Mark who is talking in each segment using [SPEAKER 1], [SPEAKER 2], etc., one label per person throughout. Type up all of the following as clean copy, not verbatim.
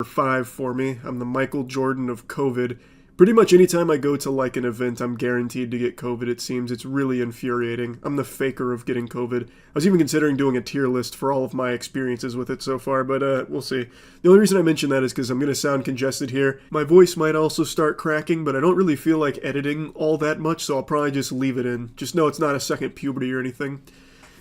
[SPEAKER 1] 5 for me. I'm the Michael Jordan of COVID. Pretty much anytime I go to like an event, I'm guaranteed to get COVID, it seems. It's really infuriating. I'm the faker of getting COVID. I was even considering doing a tier list for all of my experiences with it so far, but we'll see. The only reason I mention that is because I'm going to sound congested here. My voice might also start cracking, but I don't really feel like editing all that much, so I'll probably just leave it in. Just know it's not a second puberty or anything.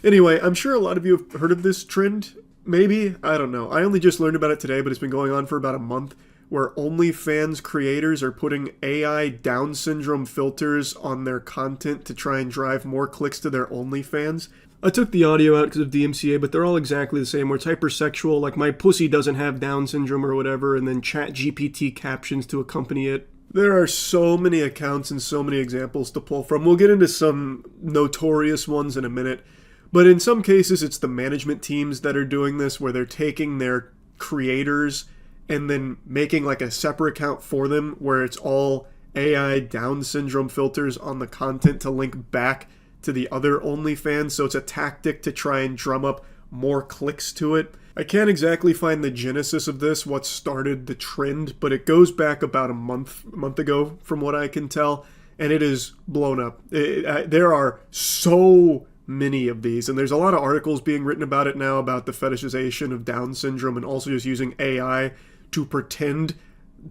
[SPEAKER 1] Anyway, I'm sure a lot of you have heard of this trend. Maybe? I don't know. I only just learned about it today, but it's been going on for about a month, where OnlyFans creators are putting AI Down syndrome filters on their content to try and drive more clicks to their OnlyFans. I took the audio out because of DMCA, but they're all exactly the same, where it's hypersexual, like my pussy doesn't have Down syndrome or whatever, and then ChatGPT captions to accompany it. There are so many accounts and so many examples to pull from. We'll get into some notorious ones in a minute. But in some cases, it's the management teams that are doing this, where they're taking their creators and then making like a separate account for them, where it's all AI Down syndrome filters on the content to link back to the other OnlyFans. So it's a tactic to try and drum up more clicks to it. I can't exactly find the genesis of this, what started the trend, but it goes back about a month ago from what I can tell, and it is blown up. There are so many of these, and there's a lot of articles being written about it now, about the fetishization of Down syndrome and also just using AI to pretend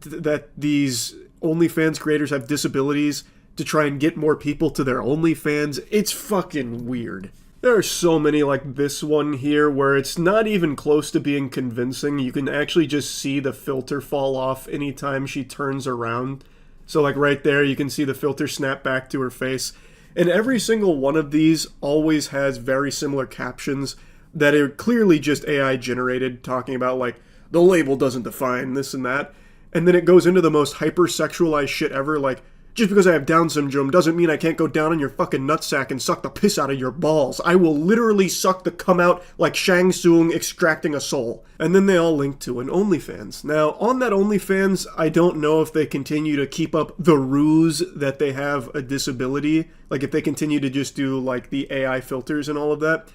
[SPEAKER 1] that these OnlyFans creators have disabilities to try and get more people to their OnlyFans. It's fucking weird. There are so many like this one here where it's not even close to being convincing. You can actually just see the filter fall off anytime she turns around. So like right there, you can see the filter snap back to her face. And every single one of these always has very similar captions that are clearly just AI generated, talking about like, the label doesn't define this and that. And then it goes into the most hyper-sexualized shit ever, like, just because I have Down syndrome doesn't mean I can't go down on your fucking nutsack and suck the piss out of your balls. I will literally suck the cum out like Shang Tsung extracting a soul. And then they all link to an OnlyFans. Now, on that OnlyFans, I don't know if they continue to keep up the ruse that they have a disability. Like, if they continue to just do, like, the AI filters and all of that.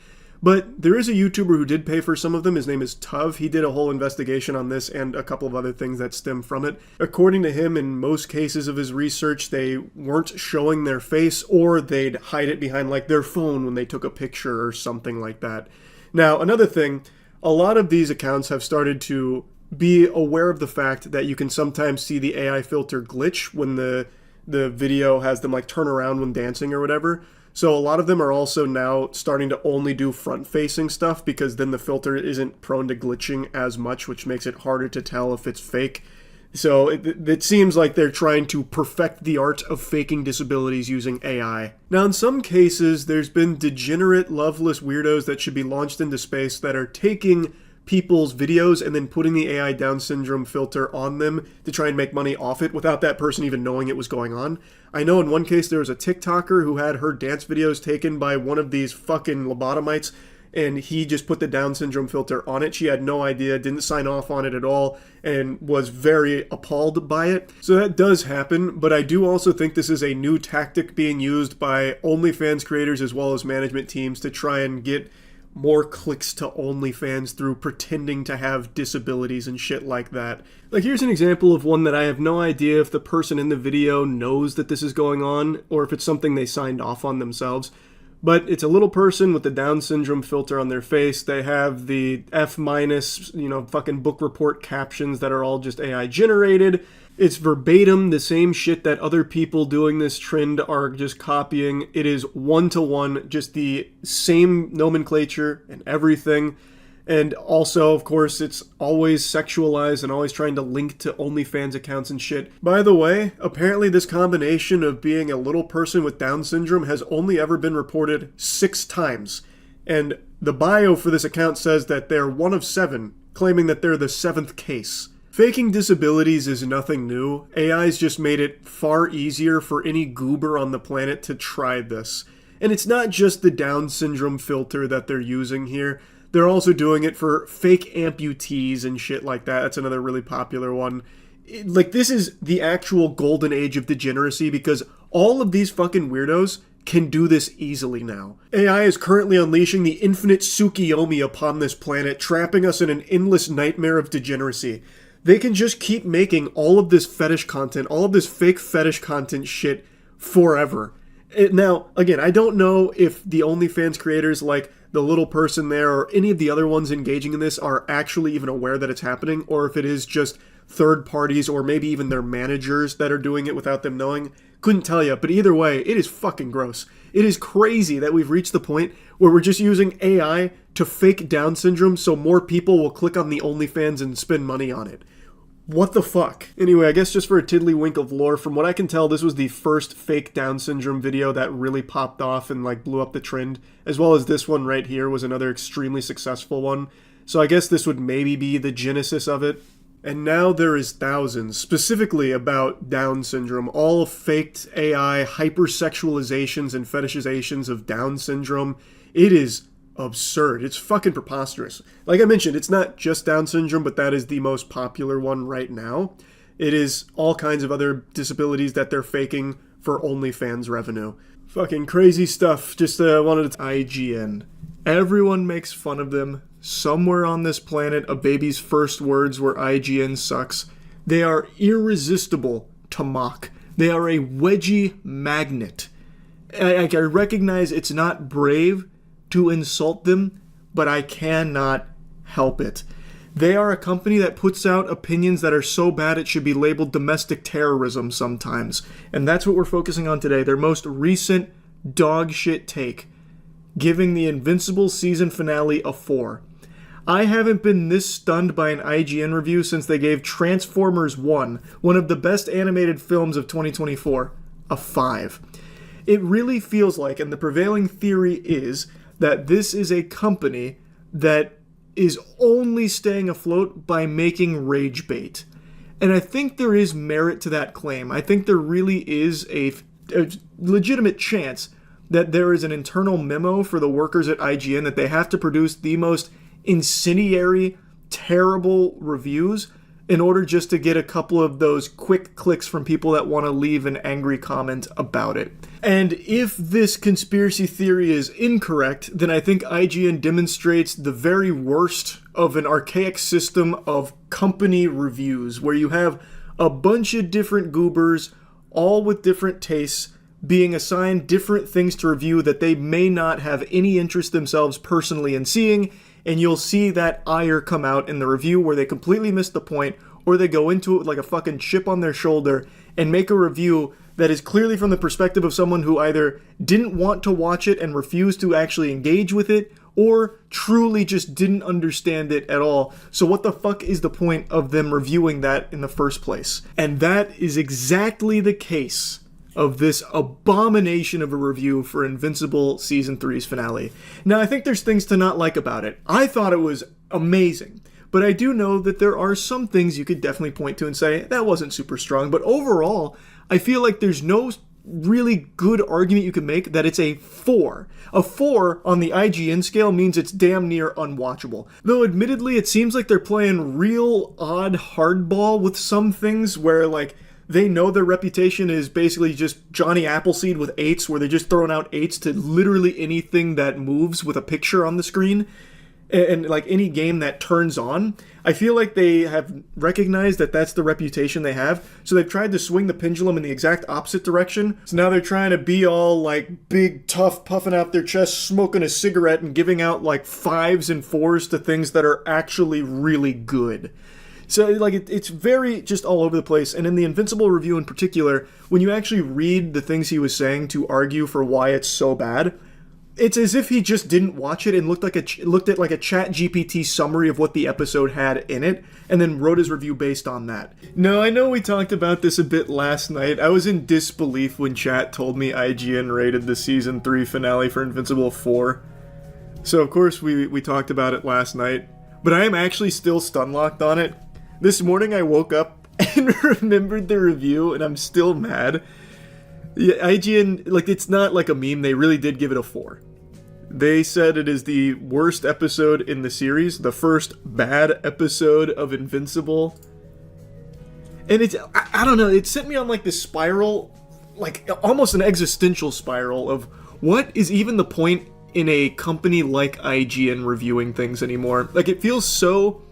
[SPEAKER 1] But there is a YouTuber who did pay for some of them. His name is Tuv. He did a whole investigation on this and a couple of other things that stem from it. According to him, in most cases of his research, they weren't showing their face, or they'd hide it behind like their phone when they took a picture or something like that. Now, another thing, a lot of these accounts have started to be aware of the fact that you can sometimes see the AI filter glitch when the video has them like turn around when dancing or whatever. So a lot of them are also now starting to only do front-facing stuff, because then the filter isn't prone to glitching as much, which makes it harder to tell if it's fake. So it seems like they're trying to perfect the art of faking disabilities using AI. Now, in some cases, there's been degenerate, loveless weirdos that should be launched into space that are taking people's videos and then putting the AI Down syndrome filter on them to try and make money off it without that person even knowing it was going on. I know in one case there was a TikToker who had her dance videos taken by one of these fucking lobotomites, and he just put the Down syndrome filter on it. She had no idea, didn't sign off on it at all, and was very appalled by it. So that does happen, but I do also think this is a new tactic being used by OnlyFans creators as well as management teams to try and get more clicks to OnlyFans through pretending to have disabilities and shit like that. Like, here's an example of one that I have no idea if the person in the video knows that this is going on, or if it's something they signed off on themselves. But it's a little person with the Down syndrome filter on their face. They have the F-, fucking book report captions that are all just AI generated. It's verbatim the same shit that other people doing this trend are just copying. It is one-to-one, just the same nomenclature and everything. And also, of course, it's always sexualized and always trying to link to OnlyFans accounts and shit. By the way, apparently this combination of being a little person with Down syndrome has only ever been reported 6 times. And the bio for this account says that they're one of 7, claiming that they're the 7th case. Faking disabilities is nothing new. AI's just made it far easier for any goober on the planet to try this. And it's not just the Down syndrome filter that they're using here. They're also doing it for fake amputees and shit like that. That's another really popular one. This is the actual golden age of degeneracy, because all of these fucking weirdos can do this easily now. AI is currently unleashing the infinite Tsukiyomi upon this planet, trapping us in an endless nightmare of degeneracy. they can just keep making all of this fetish content, all of this fake fetish content shit forever. Now, again, I don't know if the OnlyFans creators like the little person there or any of the other ones engaging in this are actually even aware that it's happening, or if it is just third parties or maybe even their managers that are doing it without them knowing. Couldn't tell you, but either way, it is fucking gross. It is crazy that we've reached the point where we're just using AI to fake Down syndrome so more people will click on the OnlyFans and spend money on it. What the fuck? Anyway, I guess just for a tiddlywink of lore, from what I can tell, this was the first fake Down syndrome video that really popped off and like blew up the trend, as well as this one right here was another extremely successful one. So I guess this would maybe be the genesis of it. And now there is thousands, specifically about Down syndrome, all faked AI hypersexualizations and fetishizations of Down syndrome. It is absurd. It's fucking preposterous. Like I mentioned, it's not just Down syndrome, but that is the most popular one right now. It is all kinds of other disabilities that they're faking for OnlyFans revenue. Fucking crazy stuff. Just wanted to... IGN. Everyone makes fun of them. Somewhere on this planet, a baby's first words were IGN sucks. They are irresistible to mock. They are a wedgie magnet. I recognize it's not brave to insult them, but I cannot help it. They are a company that puts out opinions that are so bad it should be labeled domestic terrorism sometimes. And that's what we're focusing on today. Their most recent dog shit take, giving the Invincible season finale a 4. I haven't been this stunned by an IGN review since they gave Transformers 1, one of the best animated films of 2024, a 5. It really feels like, and the prevailing theory is, that this is a company that is only staying afloat by making rage bait. And I think there is merit to that claim. I think there really is a legitimate chance that there is an internal memo for the workers at IGN that they have to produce the most incendiary, terrible reviews in order just to get a couple of those quick clicks from people that want to leave an angry comment about it. And if this conspiracy theory is incorrect, then I think IGN demonstrates the very worst of an archaic system of company reviews, where you have a bunch of different goobers, all with different tastes, being assigned different things to review that they may not have any interest themselves personally in seeing, and you'll see that ire come out in the review where they completely miss the point, or they go into it like a fucking chip on their shoulder and make a review that is clearly from the perspective of someone who either didn't want to watch it and refused to actually engage with it, or truly just didn't understand it at all. So what the fuck is the point of them reviewing that in the first place? And that is exactly the case of this abomination of a review for Invincible Season 3's finale. Now, I think there's things to not like about it. I thought it was amazing, but I do know that there are some things you could definitely point to and say, that wasn't super strong. But overall, I feel like there's no really good argument you can make that it's a 4. A 4 on the IGN scale means it's damn near unwatchable. Though admittedly, it seems like they're playing real odd hardball with some things where, like, they know their reputation is basically just Johnny Appleseed with 8s, where they're just throwing out 8s to literally anything that moves with a picture on the screen, and like any game that turns on. I feel like they have recognized that that's the reputation they have, so they've tried to swing the pendulum in the exact opposite direction. So now they're trying to be all like big, tough, puffing out their chest, smoking a cigarette, and giving out like 5s and 4s to things that are actually really good. So, like, it's very just all over the place. And in the Invincible review in particular, when you actually read the things he was saying to argue for why it's so bad, it's as if he just didn't watch it and looked at like a ChatGPT summary of what the episode had in it, and then wrote his review based on that. Now, I know we talked about this a bit last night. I was in disbelief when chat told me IGN rated the Season 3 finale for Invincible 4. So, of course, we talked about it last night. But I am actually still stun-locked on it. This morning I woke up and remembered the review, and I'm still mad. Yeah, IGN, like, it's not like a meme, they really did give it a 4. They said it is the worst episode in the series, the first bad episode of Invincible. And it's, I don't know, it sent me on like this spiral, like almost an existential spiral of what is even the point in a company like IGN reviewing things anymore. Like, it feels so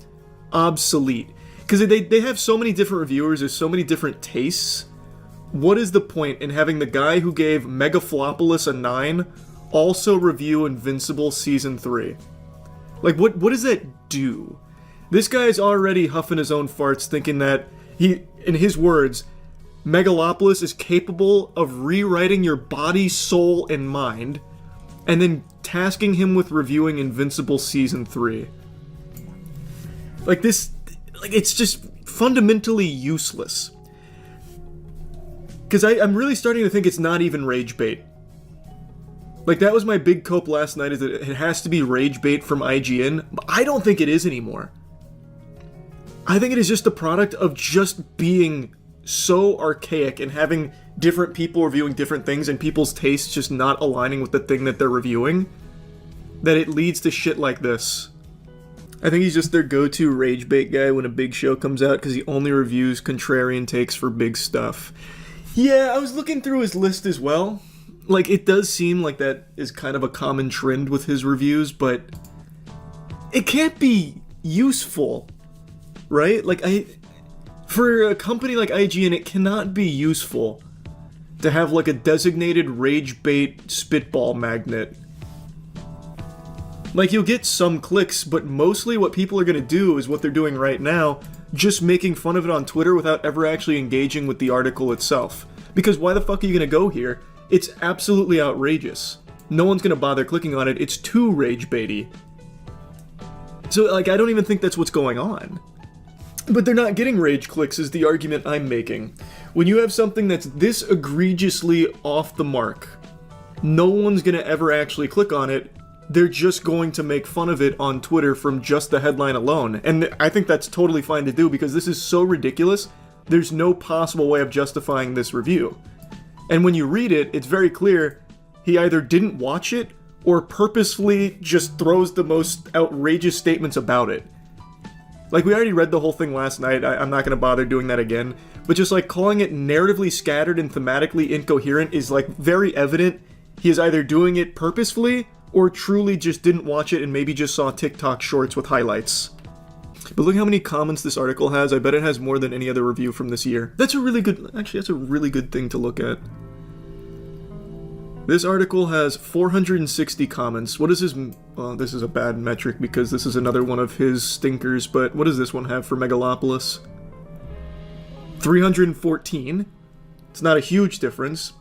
[SPEAKER 1] obsolete. Because they have so many different reviewers, there's so many different tastes. What is the point in having the guy who gave Megaflopolis a 9 also review Invincible Season 3? Like, what does that do? This guy's already huffing his own farts thinking that he, in his words, Megalopolis is capable of rewriting your body, soul, and mind, and then tasking him with reviewing Invincible Season 3. Like, this, like, it's just fundamentally useless. Because I'm really starting to think it's not even rage bait. Like, that was my big cope last night, is that it has to be rage bait from IGN, but I don't think it is anymore. I think it is just the product of just being so archaic and having different people reviewing different things and people's tastes just not aligning with the thing that they're reviewing, that it leads to shit like this. I think he's just their go-to rage bait guy when a big show comes out because he only reviews contrarian takes for big stuff. Yeah, I was looking through his list as well. Like, it does seem like that is kind of a common trend with his reviews, but it can't be useful, right? Like, for a company like IGN, it cannot be useful to have, like, a designated rage bait spitball magnet. Like, you'll get some clicks, but mostly what people are gonna do is what they're doing right now, just making fun of it on Twitter without ever actually engaging with the article itself. Because why the fuck are you gonna go here? It's absolutely outrageous. No one's gonna bother clicking on it, it's too rage baity. So, like, I don't even think that's what's going on. But they're not getting rage clicks is the argument I'm making. When you have something that's this egregiously off the mark, no one's gonna ever actually click on it. They're just going to make fun of it on Twitter from just the headline alone. And I think that's totally fine to do because this is so ridiculous, there's no possible way of justifying this review. And when you read it, it's very clear he either didn't watch it or purposefully just throws the most outrageous statements about it. Like, we already read the whole thing last night, I'm not going to bother doing that again, but just like calling it narratively scattered and thematically incoherent is like very evident he is either doing it purposefully or truly just didn't watch it and maybe just saw TikTok shorts with highlights. But look how many comments this article has. I bet it has more than any other review from this year. That's a really good thing to look at. This article has 460 comments. What is his... Well, this is a bad metric because this is another one of his stinkers, but what does this one have for Megalopolis? 314. It's not a huge difference.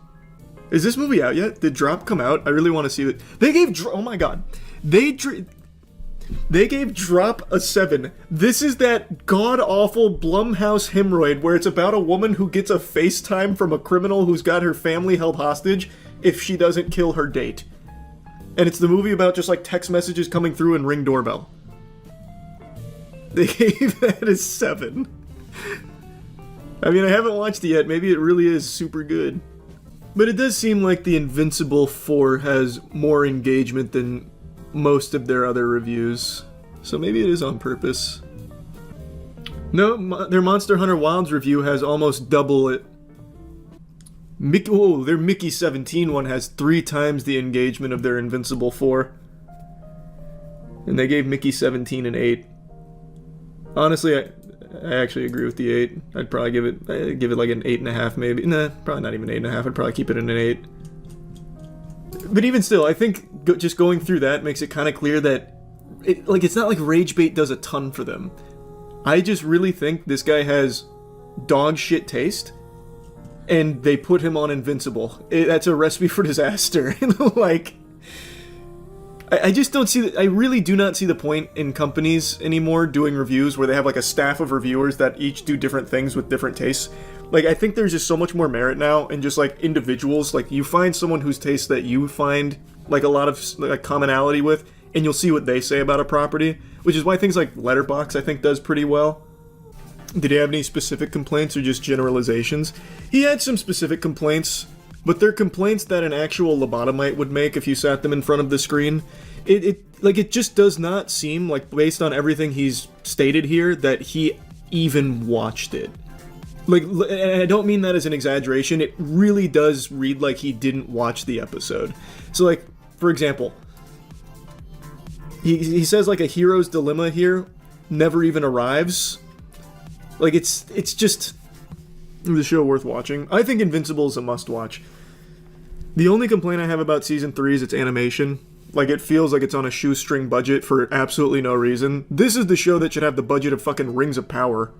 [SPEAKER 1] Is this movie out yet? Did Drop come out? I really want to see it. They gave oh my god. They gave Drop a 7. This is that god-awful Blumhouse hemorrhoid where it's about a woman who gets a FaceTime from a criminal who's got her family held hostage if she doesn't kill her date. And it's the movie about just like text messages coming through and Ring doorbell. They gave that a 7. I mean, I haven't watched it yet. Maybe it really is super good. But it does seem like the Invincible 4 has more engagement than most of their other reviews. So maybe it is on purpose. No, their Monster Hunter Wilds review has almost double it. Their Mickey 17 one has 3 times the engagement of their Invincible 4. And they gave Mickey 17 an 8. Honestly, I actually agree with the 8. I'd probably give it like an 8.5 maybe. Nah, probably not even 8.5. I'd probably keep it in an 8. But even still, I think just going through that makes it kind of clear that it's not like Rage Bait does a ton for them. I just really think this guy has dog shit taste, and they put him on Invincible. That's a recipe for disaster. Like, I just don't see I really do not see the point in companies anymore doing reviews where they have like a staff of reviewers that each do different things with different tastes. Like, I think there's just so much more merit now in just like individuals. Like, you find someone whose taste that you find like a lot of like commonality with, and you'll see what they say about a property, which is why things like Letterboxd I think does pretty well. Did he have any specific complaints or just generalizations? He had some specific complaints, but they're complaints that an actual lobotomite would make if you sat them in front of the screen. It just does not seem like, based on everything he's stated here, that he even watched it. Like, and I don't mean that as an exaggeration, it really does read like he didn't watch the episode. So, like, for example, he says, like, a hero's dilemma here never even arrives. Like, it's just the show worth watching. I think Invincible is a must-watch. The only complaint I have about Season 3 is its animation. Like, it feels like it's on a shoestring budget for absolutely no reason. This is the show that should have the budget of fucking Rings of Power.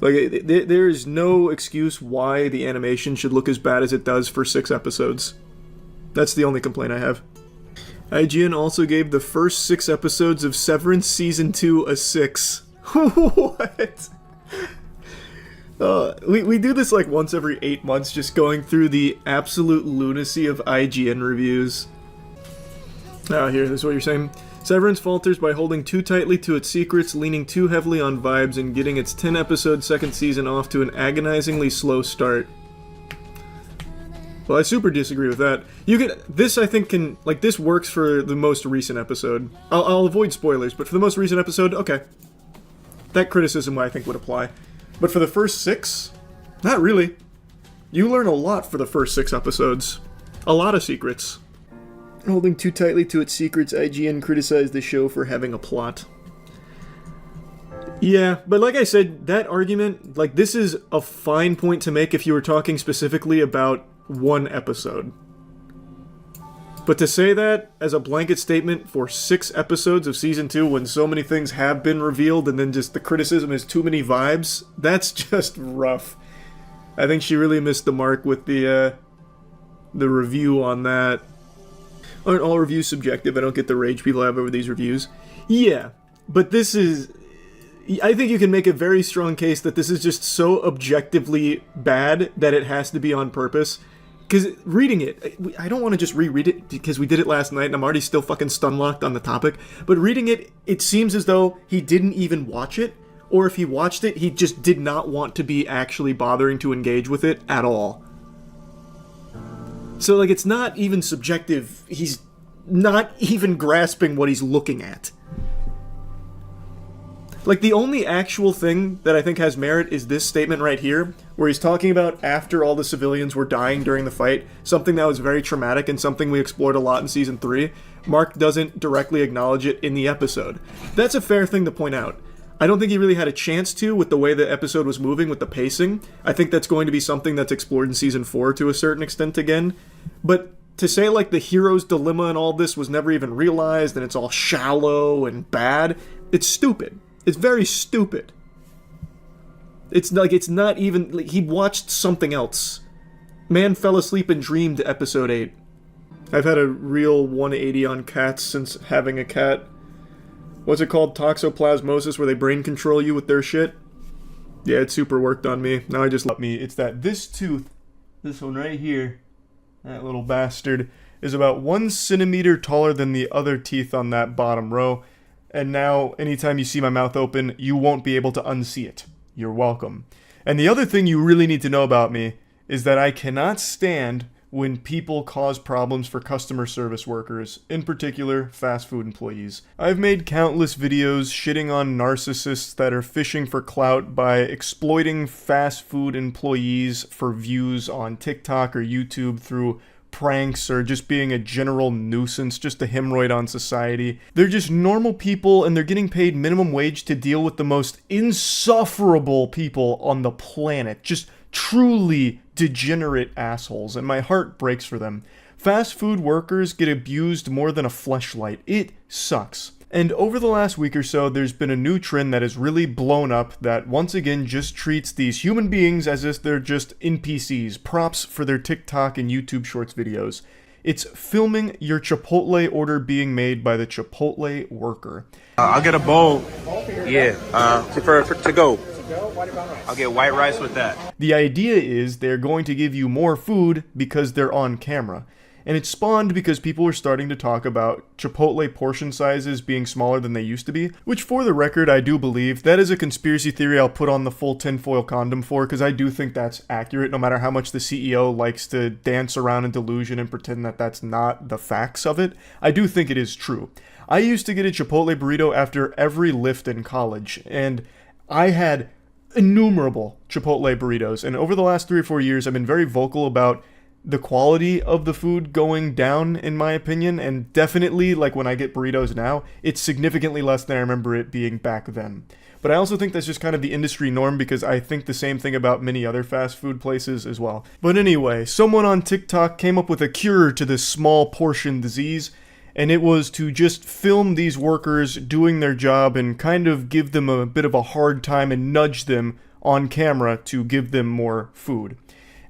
[SPEAKER 1] Like, there is no excuse why the animation should look as bad as it does for 6 episodes. That's the only complaint I have. IGN also gave the first 6 episodes of Severance Season 2 a 6. What? We do this like once every 8 months, just going through the absolute lunacy of IGN reviews. Here, this is what you're saying. Severance falters by holding too tightly to its secrets, leaning too heavily on vibes, and getting its 10-episode second season off to an agonizingly slow start. Well, I super disagree with that. This I think can, like, this works for the most recent episode. I'll avoid spoilers, but for the most recent episode, okay. That criticism I think would apply. But for the first 6, not really. You learn a lot for the first 6 episodes. A lot of secrets. Holding too tightly to its secrets, IGN criticized the show for having a plot. Yeah, but like I said, that argument, like, this is a fine point to make if you were talking specifically about one episode. But to say that as a blanket statement for 6 episodes of Season 2 when so many things have been revealed and then just the criticism is too many vibes, that's just rough. I think she really missed the mark with the review on that. Aren't all reviews subjective? I don't get the rage people have over these reviews. Yeah, but this is... I think you can make a very strong case that this is just so objectively bad that it has to be on purpose. Because reading it, I don't want to just reread it because we did it last night and I'm already still fucking stun-locked on the topic. But reading it, it seems as though he didn't even watch it. Or if he watched it, he just did not want to be actually bothering to engage with it at all. So, like, it's not even subjective. He's not even grasping what he's looking at. Like, the only actual thing that I think has merit is this statement right here, where he's talking about after all the civilians were dying during the fight, something that was very traumatic and something we explored a lot in Season 3. Mark doesn't directly acknowledge it in the episode. That's a fair thing to point out. I don't think he really had a chance to with the way the episode was moving with the pacing. I think that's going to be something that's explored in Season 4 to a certain extent again. But to say, like, the hero's dilemma and all this was never even realized and it's all shallow and bad, it's stupid. It's very stupid. It's not even... Like, he watched something else. Man fell asleep and dreamed episode 8. I've had a real 180 on cats since having a cat. What's it called? Toxoplasmosis, where they brain control you with their shit? Yeah, it super worked on me. Now I just love me. It's that this tooth, this one right here, that little bastard, is about 1 centimeter taller than the other teeth on that bottom row. And now, anytime you see my mouth open, you won't be able to unsee it. You're welcome. And the other thing you really need to know about me is that I cannot stand when people cause problems for customer service workers, in particular, fast food employees. I've made countless videos shitting on narcissists that are fishing for clout by exploiting fast food employees for views on TikTok or YouTube through pranks or just being a general nuisance, just a hemorrhoid on society. They're just normal people and they're getting paid minimum wage to deal with the most insufferable people on the planet. Just truly degenerate assholes, and my heart breaks for them. Fast food workers get abused more than a fleshlight. It sucks. And over the last week or so, there's been a new trend that has really blown up that once again just treats these human beings as if they're just NPCs, props for their TikTok and YouTube Shorts videos. It's filming your Chipotle order being made by the Chipotle worker.
[SPEAKER 2] I'll get a bowl. Yeah, for to go. I'll get white rice with that.
[SPEAKER 1] The idea is they're going to give you more food because they're on camera. And it spawned because people were starting to talk about Chipotle portion sizes being smaller than they used to be, which for the record I do believe. That is a conspiracy theory I'll put on the full tinfoil condom for, because I do think that's accurate no matter how much the CEO likes to dance around in delusion and pretend that that's not the facts of it. I do think it is true. I used to get a Chipotle burrito after every lift in college, and I had innumerable Chipotle burritos, and over the last 3 or 4 years I've been very vocal about the quality of the food going down, in my opinion, and definitely, like, when I get burritos now, it's significantly less than I remember it being back then. but I also think that's just kind of the industry norm because I think the same thing about many other fast food places as well. But anyway, someone on TikTok came up with a cure to this small portion disease, and it was to just film these workers doing their job and kind of give them a bit of a hard time and nudge them on camera to give them more food.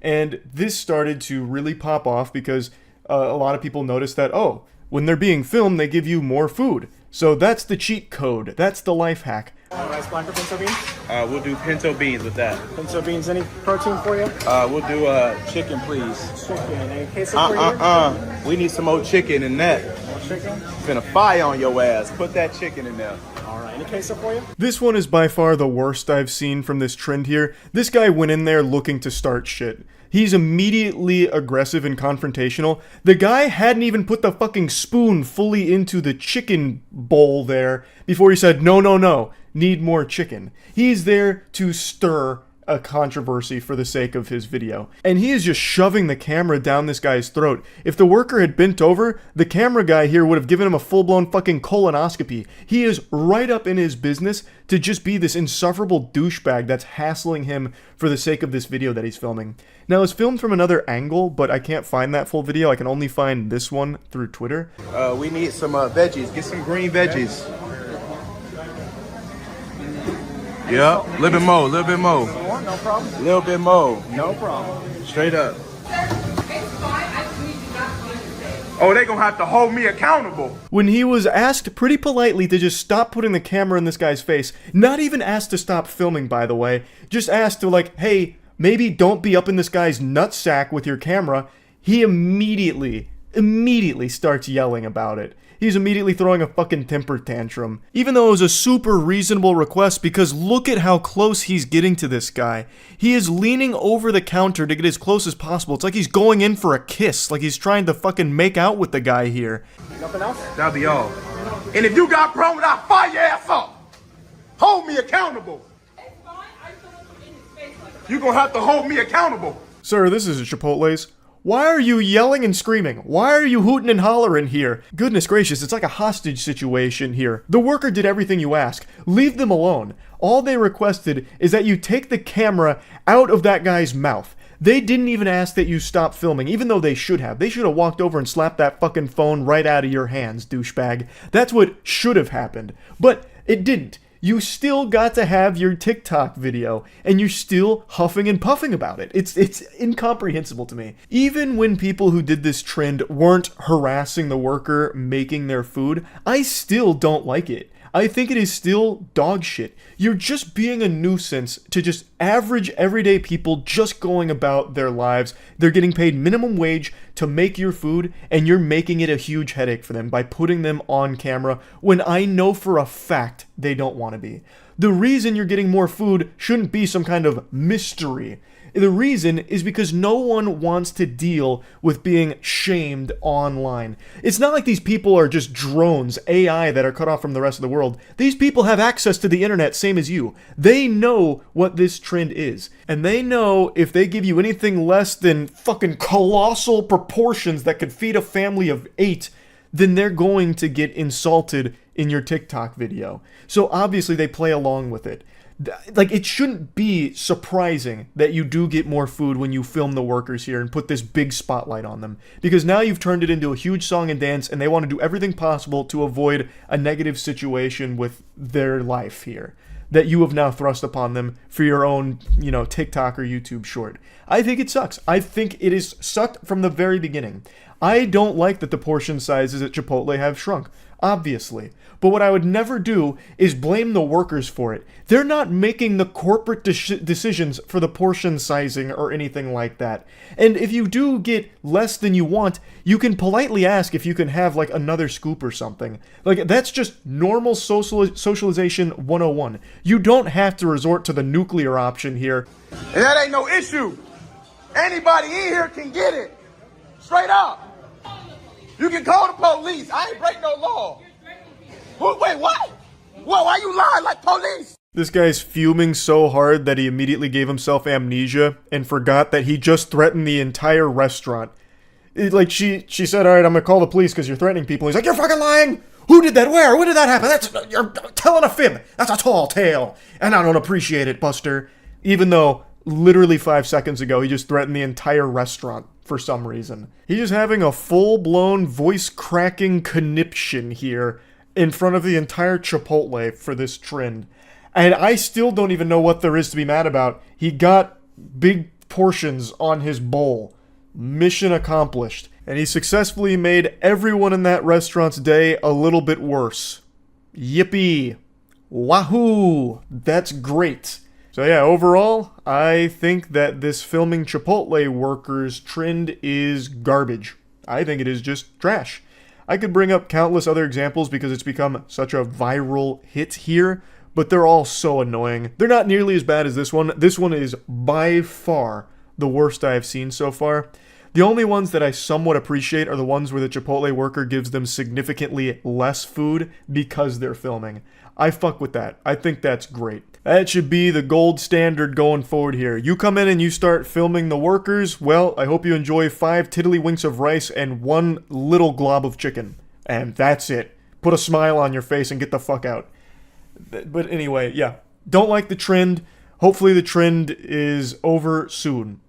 [SPEAKER 1] And this started to really pop off because a lot of people noticed that, oh, when they're being filmed, they give you more food. So that's the cheat code. That's the life hack.
[SPEAKER 3] Rice blank or pinto beans?
[SPEAKER 2] We'll do pinto beans with that.
[SPEAKER 3] Pinto beans, any protein for you?
[SPEAKER 2] We'll do chicken, please.
[SPEAKER 3] Chicken, any queso for you?
[SPEAKER 2] We need some more chicken in that.
[SPEAKER 3] More chicken?
[SPEAKER 2] Finna fire on your ass. Put that chicken in there.
[SPEAKER 3] All right, any queso for you?
[SPEAKER 1] This one is by far the worst I've seen from this trend here. This guy went in there looking to start shit. He's immediately aggressive and confrontational. The guy hadn't even put the fucking spoon fully into the chicken bowl there before he said, no, no, no, need more chicken. He's there to stir a controversy for the sake of his video. And he is just shoving the camera down this guy's throat. If the worker had bent over, the camera guy here would have given him a full-blown fucking colonoscopy. He is right up in his business to just be this insufferable douchebag that's hassling him for the sake of this video that he's filming. Now, it's filmed from another angle, but I can't find that full video. I can only find this one through Twitter.
[SPEAKER 2] We need some veggies. Get some green veggies. Yeah, a little bit more, little bit more.
[SPEAKER 3] No problem.
[SPEAKER 2] Little bit more.
[SPEAKER 3] No problem.
[SPEAKER 2] Straight up. Oh, they gonna have to hold me accountable.
[SPEAKER 1] When he was asked pretty politely to just stop putting the camera in this guy's face, not even asked to stop filming, by the way, just asked to like, hey, maybe don't be up in this guy's nutsack with your camera, he immediately starts yelling about it. He's immediately throwing a fucking temper tantrum. Even though it was a super reasonable request, because look at how close he's getting to this guy. He is leaning over the counter to get as close as possible. It's like he's going in for a kiss, like he's trying to fucking make out with the guy here.
[SPEAKER 3] Nothing else?
[SPEAKER 2] That'll be all. And if you got problems, I'll fire your ass up. Hold me accountable. You're gonna have to hold me accountable.
[SPEAKER 1] Sir, this is Chipotle's. Why are you yelling and screaming? Why are you hooting and hollering here? Goodness gracious, it's like a hostage situation here. The worker did everything you ask. Leave them alone. All they requested is that you take the camera out of that guy's mouth. They didn't even ask that you stop filming, even though they should have. They should have walked over and slapped that fucking phone right out of your hands, douchebag. That's what should have happened. But it didn't. You still got to have your TikTok video, and you're still huffing and puffing about it. It's incomprehensible to me. Even when people who did this trend weren't harassing the worker making their food, I still don't like it. I think it is still dog shit. You're just being a nuisance to just average everyday people just going about their lives. They're getting paid minimum wage to make your food, and you're making it a huge headache for them by putting them on camera when I know for a fact they don't want to be. The reason you're getting more food shouldn't be some kind of mystery. The reason is because no one wants to deal with being shamed online. It's not like these people are just drones, AI that are cut off from the rest of the world. These people have access to the internet, same as you. They know what this trend is. And they know if they give you anything less than fucking colossal proportions that could feed a family of 8, then they're going to get insulted in your TikTok video. So obviously they play along with it. Like, it shouldn't be surprising that you do get more food when you film the workers here and put this big spotlight on them. Because now you've turned it into a huge song and dance, and they want to do everything possible to avoid a negative situation with their life here that you have now thrust upon them for your own, TikTok or YouTube short. I think it sucks. I think it is sucked from the very beginning. I don't like that the portion sizes at Chipotle have shrunk, obviously. But what I would never do is blame the workers for it. They're not making the corporate decisions for the portion sizing or anything like that. And if you do get less than you want, you can politely ask if you can have like another scoop or something. Like, that's just normal socialization 101. You don't have to resort to the nuclear option here.
[SPEAKER 2] And that ain't no issue. Anybody in here can get it. Straight up. You can call the police. I ain't break no law. Wait, what? Whoa, why you lying like police?
[SPEAKER 1] This guy's fuming so hard that he immediately gave himself amnesia and forgot that he just threatened the entire restaurant. She said, all right, I'm gonna call the police because you're threatening people. He's like, you're fucking lying!
[SPEAKER 4] Who did that? Where? When did that happen? You're telling a fib. That's a tall tale. And I don't appreciate it, Buster. Even though literally 5 seconds ago, he just threatened the entire restaurant for some reason. He's just having a full-blown voice-cracking conniption here in front of the entire Chipotle for this trend. And I still don't even know what there is to be mad about. He got big portions on his bowl. Mission accomplished. And he successfully made everyone in that restaurant's day a little bit worse. Yippee. Wahoo. That's great. So yeah, overall, I think that this filming Chipotle workers trend is garbage. I think it is just trash. I could bring up countless other examples because it's become such a viral hit here, but they're all so annoying. They're not nearly as bad as this one. This one is by far the worst I have seen so far. The only ones that I somewhat appreciate are the ones where the Chipotle worker gives them significantly less food because they're filming. I fuck with that. I think that's great. That should be the gold standard going forward here. You come in and you start filming the workers, well, I hope you enjoy 5 tiddlywinks of rice and 1 little glob of chicken. And that's it. Put a smile on your face and get the fuck out. But anyway, yeah. Don't like the trend. Hopefully the trend is over soon.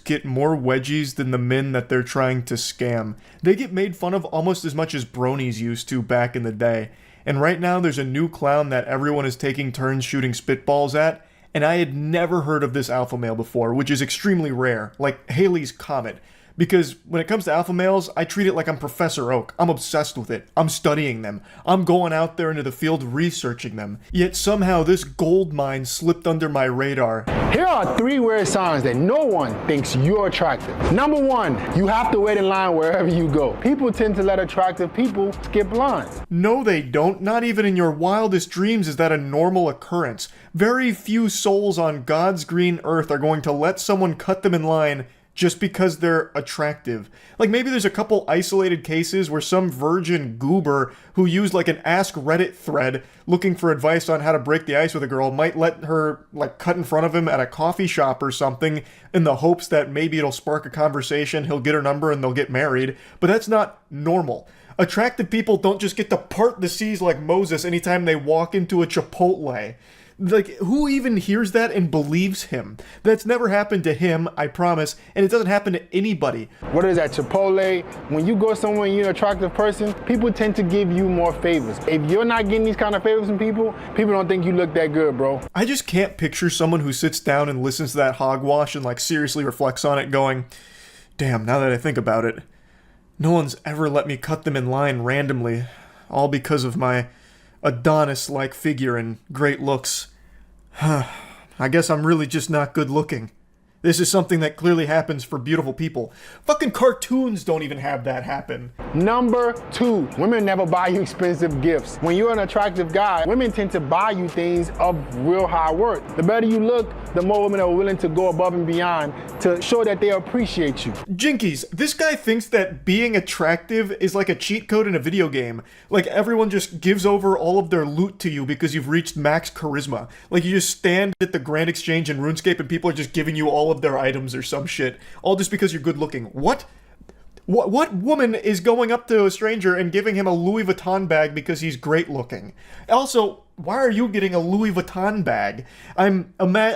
[SPEAKER 4] Get more wedgies than the men that they're trying to scam. They get made fun of almost as much as bronies used to back in the day. And right now there's a new clown that everyone is taking turns shooting spitballs at, and I had never heard of this alpha male before, which is extremely rare, like Halley's Comet. Because when it comes to alpha males, I treat it like I'm Professor Oak. I'm obsessed with it. I'm studying them. I'm going out there into the field researching them. Yet somehow this gold mine slipped under my radar.
[SPEAKER 5] Here are 3 weird signs that no one thinks you're attractive. Number 1, you have to wait in line wherever you go. People tend to let attractive people skip lines.
[SPEAKER 4] No, they don't. Not even in your wildest dreams is that a normal occurrence. Very few souls on God's green earth are going to let someone cut them in line just because they're attractive. Like maybe there's a couple isolated cases where some virgin goober who used like an Ask Reddit thread looking for advice on how to break the ice with a girl might let her like cut in front of him at a coffee shop or something in the hopes that maybe it'll spark a conversation, he'll get her number and they'll get married. But that's not normal. Attractive people don't just get to part the seas like Moses anytime they walk into a Chipotle. Like, who even hears that and believes him? That's never happened to him, I promise, and it doesn't happen to anybody.
[SPEAKER 5] What is that, Chipotle? When you go somewhere and you're an attractive person, people tend to give you more favors. If you're not getting these kind of favors from people, people don't think you look that good, bro.
[SPEAKER 4] I just can't picture someone who sits down and listens to that hogwash and like seriously reflects on it going, damn, now that I think about it, no one's ever let me cut them in line randomly, all because of my Adonis-like figure and great looks. I guess I'm really just not good looking. This is something that clearly happens for beautiful people. Fucking cartoons don't even have that happen.
[SPEAKER 5] Number 2, women never buy you expensive gifts. When you're an attractive guy, women tend to buy you things of real high worth. The better you look, the more women are willing to go above and beyond to show that they appreciate you.
[SPEAKER 4] Jinkies, this guy thinks that being attractive is like a cheat code in a video game. Like everyone just gives over all of their loot to you because you've reached max charisma. Like you just stand at the Grand Exchange in RuneScape and people are just giving you all of their items or some shit. All just because you're good looking. What woman is going up to a stranger and giving him a Louis Vuitton bag because he's great looking? Also, why are you getting a Louis Vuitton bag? I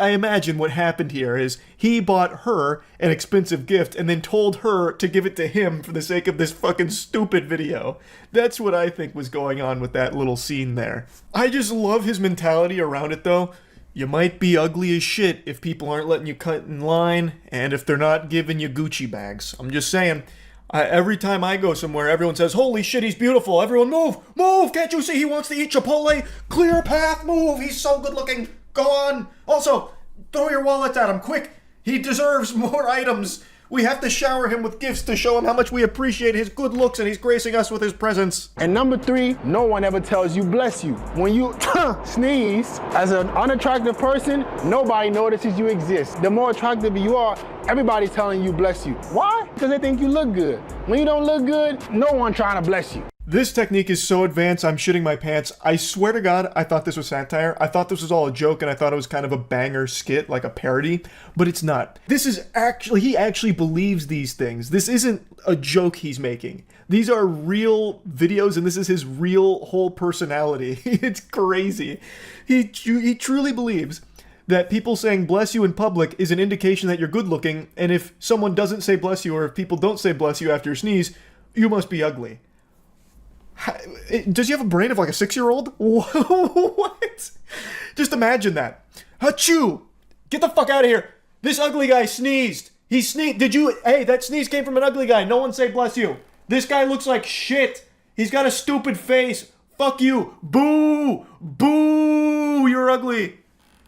[SPEAKER 4] imagine what happened here is he bought her an expensive gift and then told her to give it to him for the sake of this fucking stupid video. That's what I think was going on with that little scene there. I just love his mentality around it though. You might be ugly as shit if people aren't letting you cut in line and if they're not giving you Gucci bags. I'm just saying. Every time I go somewhere, everyone says, holy shit, he's beautiful. Everyone move, move. Can't you see he wants to eat Chipotle? Clear path, move. He's so good looking. Go on. Also, throw your wallets at him, quick. He deserves more items. We have to shower him with gifts to show him how much we appreciate his good looks and he's gracing us with his presence.
[SPEAKER 5] And number 3, no one ever tells you bless you. When you sneeze, as an unattractive person, nobody notices you exist. The more attractive you are, everybody's telling you bless you. Why? Because they think you look good. When you don't look good, no one trying to bless you.
[SPEAKER 4] This technique is so advanced, I'm shitting my pants. I swear to God, I thought this was satire. I thought this was all a joke, and I thought it was kind of a banger skit, like a parody, but it's not. This is actually, he actually believes these things. This isn't a joke he's making. These are real videos, and this is his real whole personality. It's crazy. He truly believes that people saying bless you in public is an indication that you're good looking, and if someone doesn't say bless you, or if people don't say bless you after you sneeze, you must be ugly. Does he have a brain of like a 6-year-old? What? Just imagine that. Achoo! Get the fuck out of here. This ugly guy sneezed. He sneezed. Hey, that sneeze came from an ugly guy. No one say bless you. This guy looks like shit. He's got a stupid face. Fuck you. Boo! Boo! You're ugly.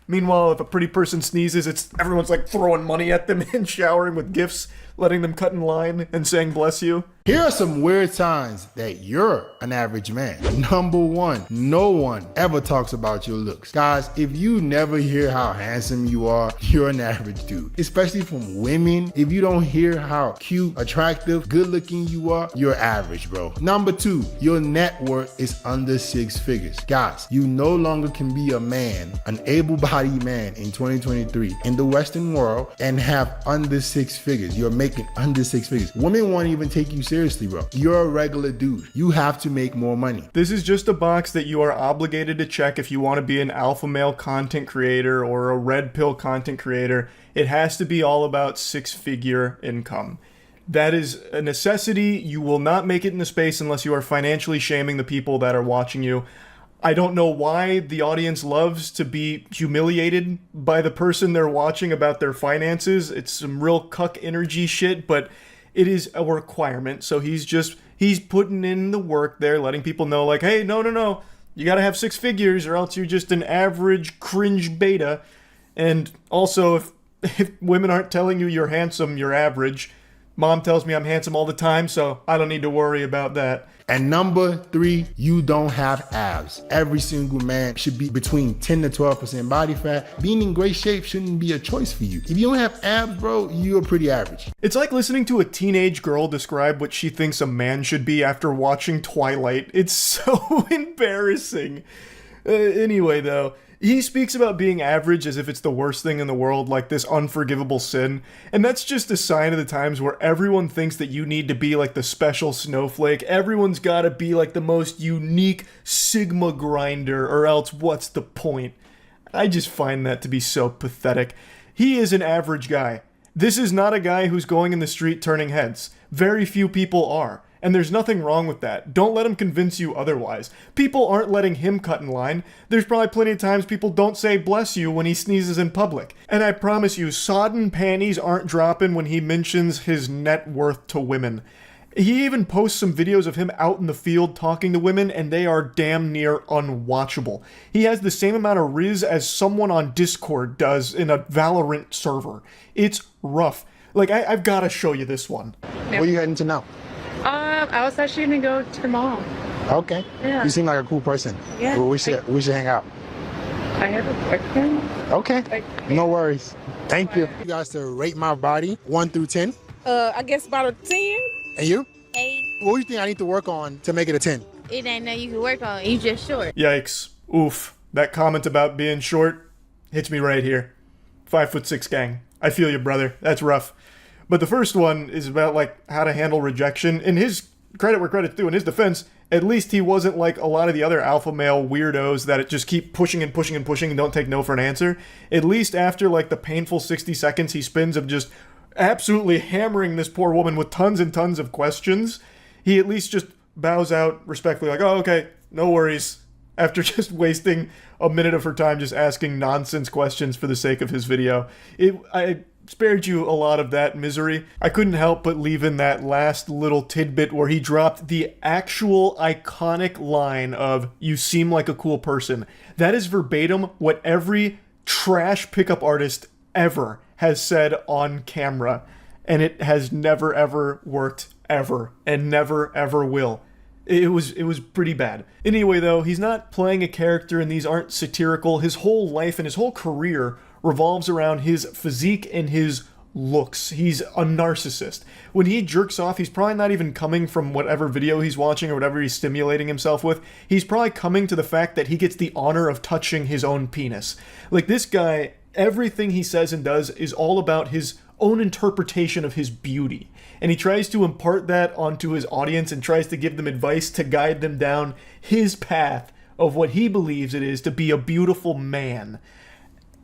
[SPEAKER 4] Meanwhile, if a pretty person sneezes, everyone's like throwing money at them and showering with gifts, letting them cut in line and saying bless you.
[SPEAKER 5] Here are some weird signs that you're an average man. Number one, no one ever talks about your looks. Guys, if you never hear how handsome you are, you're an average dude. Especially from women. If you don't hear how cute, attractive, good looking you are, you're average, bro. Number two, your net worth is under 6 figures. Guys, you no longer can be a man, an able-bodied man in 2023 in the Western world and have under 6 figures. You're making under 6 figures. Women won't even take you seriously, bro. You're a regular dude. You have to make more money.
[SPEAKER 4] This is just a box that you are obligated to check if you want to be an alpha male content creator or a red pill content creator. It has to be all about 6-figure income. That is a necessity. You will not make it in the space unless you are financially shaming the people that are watching you. I don't know why the audience loves to be humiliated by the person they're watching about their finances. It's some real cuck energy shit, but it is a requirement. So he's putting in the work there, letting people know like, hey, no. You gotta have 6 figures or else you're just an average cringe beta. And also, if women aren't telling you you're handsome, you're average. Mom tells me I'm handsome all the time, so I don't need to worry about that.
[SPEAKER 5] And number 3, you don't have abs. Every single man should be between 10 to 12% body fat. Being in great shape shouldn't be a choice for you. If you don't have abs, bro, you're pretty average.
[SPEAKER 4] It's like listening to a teenage girl describe what she thinks a man should be after watching Twilight. It's so embarrassing. Anyway, though, he speaks about being average as if it's the worst thing in the world, like this unforgivable sin. And that's just a sign of the times where everyone thinks that you need to be like the special snowflake. Everyone's gotta be like the most unique Sigma grinder, or else what's the point? I just find that to be so pathetic. He is an average guy. This is not a guy who's going in the street turning heads. Very few people are. And there's nothing wrong with that. Don't let him convince you otherwise. People aren't letting him cut in line. There's probably plenty of times people don't say bless you when he sneezes in public. And I promise you, sodden panties aren't dropping when he mentions his net worth to women. He even posts some videos of him out in the field talking to women, and they are damn near unwatchable. He has the same amount of riz as someone on Discord does in a Valorant server. It's rough. Like, I've got to show you this one.
[SPEAKER 5] Where are you heading to now?
[SPEAKER 6] I was actually gonna go to the mall.
[SPEAKER 5] Okay.
[SPEAKER 6] Yeah.
[SPEAKER 5] You seem like a cool person.
[SPEAKER 6] Yeah.
[SPEAKER 5] Well, we should hang out.
[SPEAKER 6] I have a boyfriend.
[SPEAKER 5] Okay. No worries. Thank you. You guys to rate my body 1 through 10.
[SPEAKER 7] I guess about a 10.
[SPEAKER 5] And you?
[SPEAKER 7] 8.
[SPEAKER 5] What do you think I need to work on to make it a 10?
[SPEAKER 7] It ain't nothing you can work on. You just short.
[SPEAKER 4] Yikes. Oof. That comment about being short hits me right here. 5'6" gang. I feel you, brother. That's rough. But the first one is about like how to handle rejection. In his credit where credit's due, in his defense, at least he wasn't like a lot of the other alpha male weirdos that just keep pushing and pushing and pushing and don't take no for an answer. At least after like the painful 60 seconds he spends of just absolutely hammering this poor woman with tons and tons of questions, he at least just bows out respectfully like, oh, okay, no worries. After just wasting a minute of her time just asking nonsense questions for the sake of his video. I spared you a lot of that misery. I couldn't help but leave in that last little tidbit where he dropped the actual iconic line of, "You seem like a cool person." That is verbatim what every trash pickup artist ever has said on camera. And it has never ever worked ever. And never ever will. It was pretty bad. Anyway though, he's not playing a character and these aren't satirical. His whole life and his whole career revolves around his physique and his looks. He's a narcissist. When he jerks off, he's probably not even coming from whatever video he's watching or whatever he's stimulating himself with. He's probably coming to the fact that he gets the honor of touching his own penis. Like, this guy, everything he says and does is all about his own interpretation of his beauty. And he tries to impart that onto his audience and tries to give them advice to guide them down his path of what he believes it is to be a beautiful man.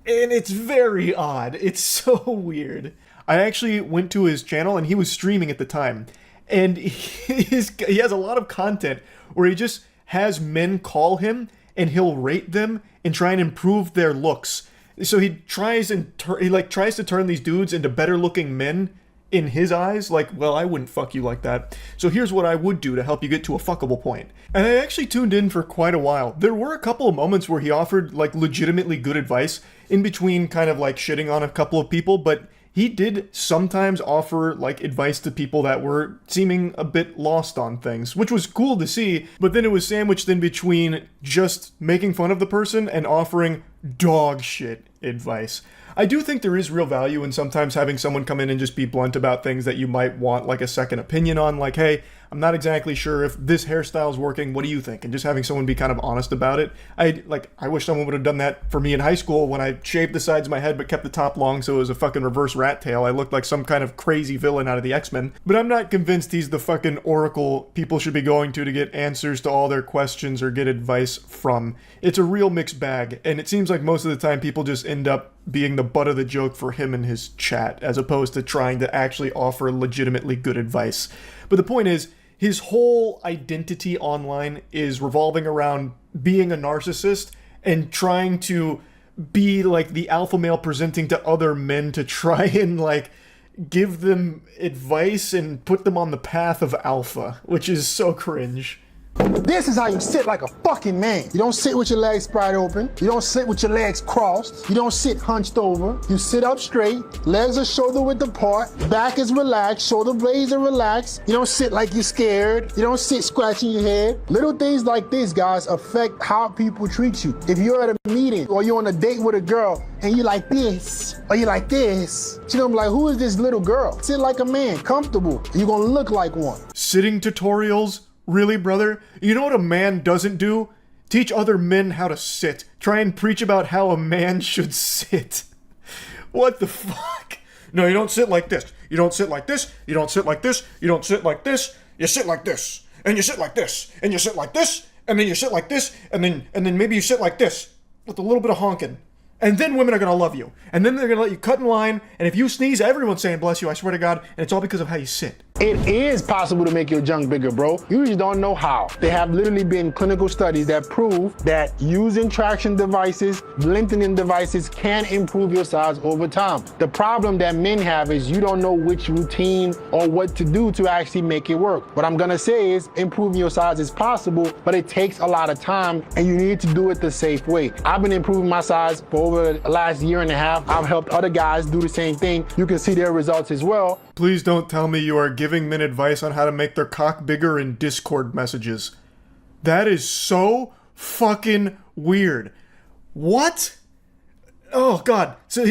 [SPEAKER 4] And it's very odd. It's so weird. I actually went to his channel, and he was streaming at the time. And he has a lot of content where he just has men call him, and he'll rate them and try and improve their looks. So he tries to turn these dudes into better looking men in his eyes. Like, well, I wouldn't fuck you like that. So here's what I would do to help you get to a fuckable point. And I actually tuned in for quite a while. There were a couple of moments where he offered like legitimately good advice in between kind of like shitting on a couple of people, but he did sometimes offer like advice to people that were seeming a bit lost on things, which was cool to see, but then it was sandwiched in between just making fun of the person and offering dog shit advice. I do think there is real value in sometimes having someone come in and just be blunt about things that you might want like a second opinion on, like, hey, I'm not exactly sure if this hairstyle's working, what do you think? And just having someone be kind of honest about it. I wish someone would have done that for me in high school when I shaved the sides of my head but kept the top long so it was a fucking reverse rat tail. I looked like some kind of crazy villain out of the X-Men. But I'm not convinced he's the fucking oracle people should be going to get answers to all their questions or get advice from. It's a real mixed bag, and it seems like most of the time people just end up being the butt of the joke for him and his chat, as opposed to trying to actually offer legitimately good advice. But the point is, his whole identity online is revolving around being a narcissist and trying to be like the alpha male presenting to other men to try and like give them advice and put them on the path of alpha, which is so cringe.
[SPEAKER 5] This is how you sit like a fucking man. You don't sit with your legs spread open. You don't sit with your legs crossed. You don't sit hunched over. You sit up straight. Legs are shoulder width apart. Back is relaxed. Shoulder blades are relaxed. You don't sit like you're scared. You don't sit scratching your head. Little things like this, guys, affect how people treat you. If you're at a meeting or you're on a date with a girl and you like this or you like this, she's gonna be like, who is this little girl? Sit like a man, comfortable. You're gonna look like one.
[SPEAKER 4] Sitting tutorials? Really, brother? You know what a man doesn't do? Teach other men how to sit. Try and preach about how a man should sit. What the fuck? No, you don't sit like this. You don't sit like this. You don't sit like this. You don't sit like this. You sit like this. And you sit like this. And you sit like this. And then you sit like this. And then maybe you sit like this. With a little bit of honking. And then women are gonna love you. And then they're gonna let you cut in line. And if you sneeze, everyone's saying bless you, I swear to God. And it's all because of how you sit.
[SPEAKER 5] It is possible to make your junk bigger, bro. You just don't know how. There have literally been clinical studies that prove that using traction devices, lengthening devices can improve your size over time. The problem that men have is you don't know which routine or what to do to actually make it work. What I'm gonna say is improving your size is possible, but it takes a lot of time and you need to do it the safe way. I've been improving my size for over the last year and a half. I've helped other guys do the same thing. You can see their results as well.
[SPEAKER 4] Please don't tell me you are giving men advice on how to make their cock bigger in Discord messages. That is so fucking weird. What? Oh, God. So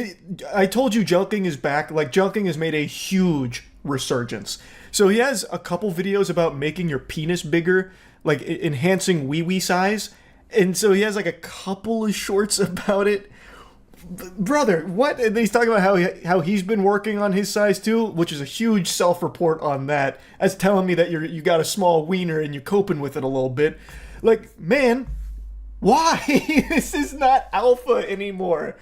[SPEAKER 4] I told you Jelking is back. Like, Jelking has made a huge resurgence. So he has a couple videos about making your penis bigger, like enhancing wee-wee size. And so he has like a couple of shorts about it. Brother, what? And he's talking about how he's been working on his size too, which is a huge self-report on that. That's telling me that you got a small wiener and you're coping with it a little bit. Like, man, why? This is not alpha anymore.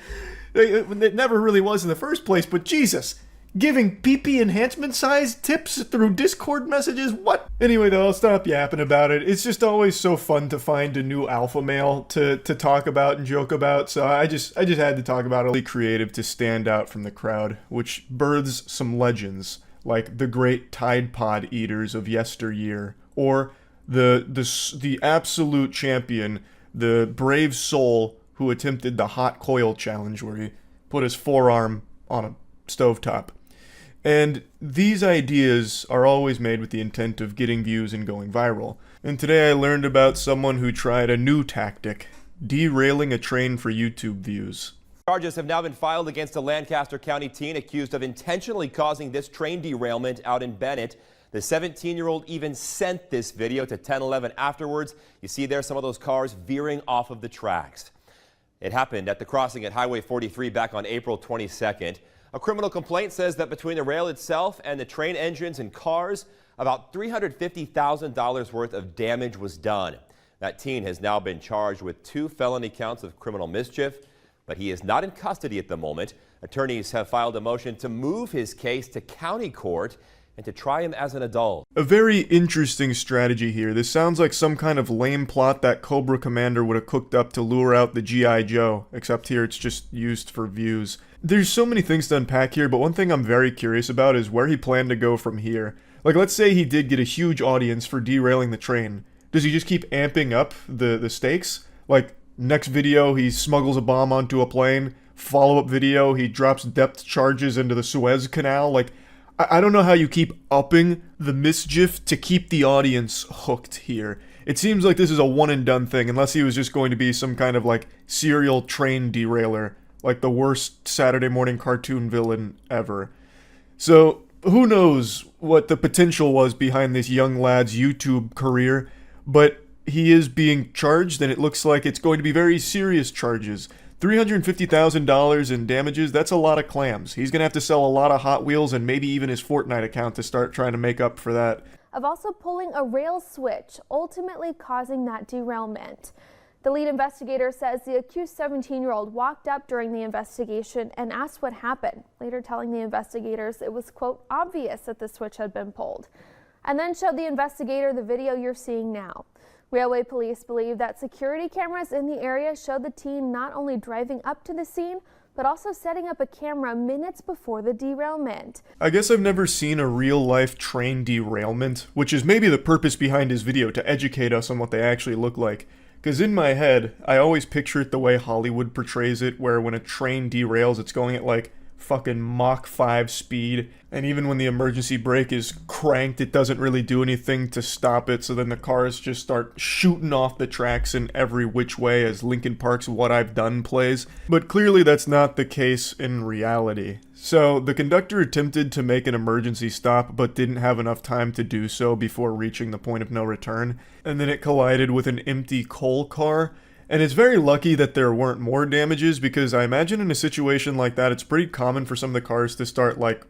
[SPEAKER 4] It never really was in the first place, but Jesus. Giving PP enhancement size tips through Discord messages? What? Anyway, though, I'll stop yapping about it. It's just always so fun to find a new alpha male to talk about and joke about, so I just had to talk about it. Really creative to stand out from the crowd, which births some legends, like the great Tide Pod eaters of yesteryear, or the absolute champion, the brave soul who attempted the hot coil challenge where he put his forearm on a stovetop. And these ideas are always made with the intent of getting views and going viral. And today I learned about someone who tried a new tactic, derailing a train for YouTube views.
[SPEAKER 8] Charges have now been filed against a Lancaster County teen accused of intentionally causing this train derailment out in Bennett. The 17-year-old even sent this video to 1011 afterwards. You see there some of those cars veering off of the tracks. It happened at the crossing at Highway 43 back on April 22nd. A criminal complaint says that between the rail itself and the train engines and cars, about $350,000 worth of damage was done. That teen has now been charged with 2 felony counts of criminal mischief, but he is not in custody at the moment. Attorneys have filed a motion to move his case to county court and to try him as an adult.
[SPEAKER 4] A very interesting strategy here. This sounds like some kind of lame plot that Cobra Commander would have cooked up to lure out the G.I. Joe, except here it's just used for views. There's so many things to unpack here, but one thing I'm very curious about is where he planned to go from here. Like, let's say he did get a huge audience for derailing the train. Does he just keep amping up the stakes? Like, next video, he smuggles a bomb onto a plane. Follow-up video, he drops depth charges into the Suez Canal. Like, I don't know how you keep upping the mischief to keep the audience hooked here. It seems like this is a one-and-done thing, unless he was just going to be some kind of, like, serial train derailer. Like the worst Saturday morning cartoon villain ever. So, who knows what the potential was behind this young lad's YouTube career, but he is being charged, and it looks like it's going to be very serious charges. $350,000 in damages, that's a lot of clams. He's going to have to sell a lot of Hot Wheels and maybe even his Fortnite account to start trying to make up for that.
[SPEAKER 9] Of also pulling a rail switch, ultimately causing that derailment. The lead investigator says the accused 17-year-old walked up during the investigation and asked what happened, later telling the investigators it was, quote, obvious that the switch had been pulled, and then showed the investigator the video you're seeing now. Railway police believe that security cameras in the area showed the teen not only driving up to the scene, but also setting up a camera minutes before the derailment.
[SPEAKER 4] I guess I've never seen a real-life train derailment, which is maybe the purpose behind his video, to educate us on what they actually look like. Because in my head, I always picture it the way Hollywood portrays it, where when a train derails, it's going at like fucking Mach 5 speed, and even when the emergency brake is cranked, it doesn't really do anything to stop it, so then the cars just start shooting off the tracks in every which way as Linkin Park's What I've Done plays. But clearly that's not the case in reality. So the conductor attempted to make an emergency stop, but didn't have enough time to do so before reaching the point of no return, and then it collided with an empty coal car. And it's very lucky that there weren't more damages, because I imagine in a situation like that, it's pretty common for some of the cars to start, like,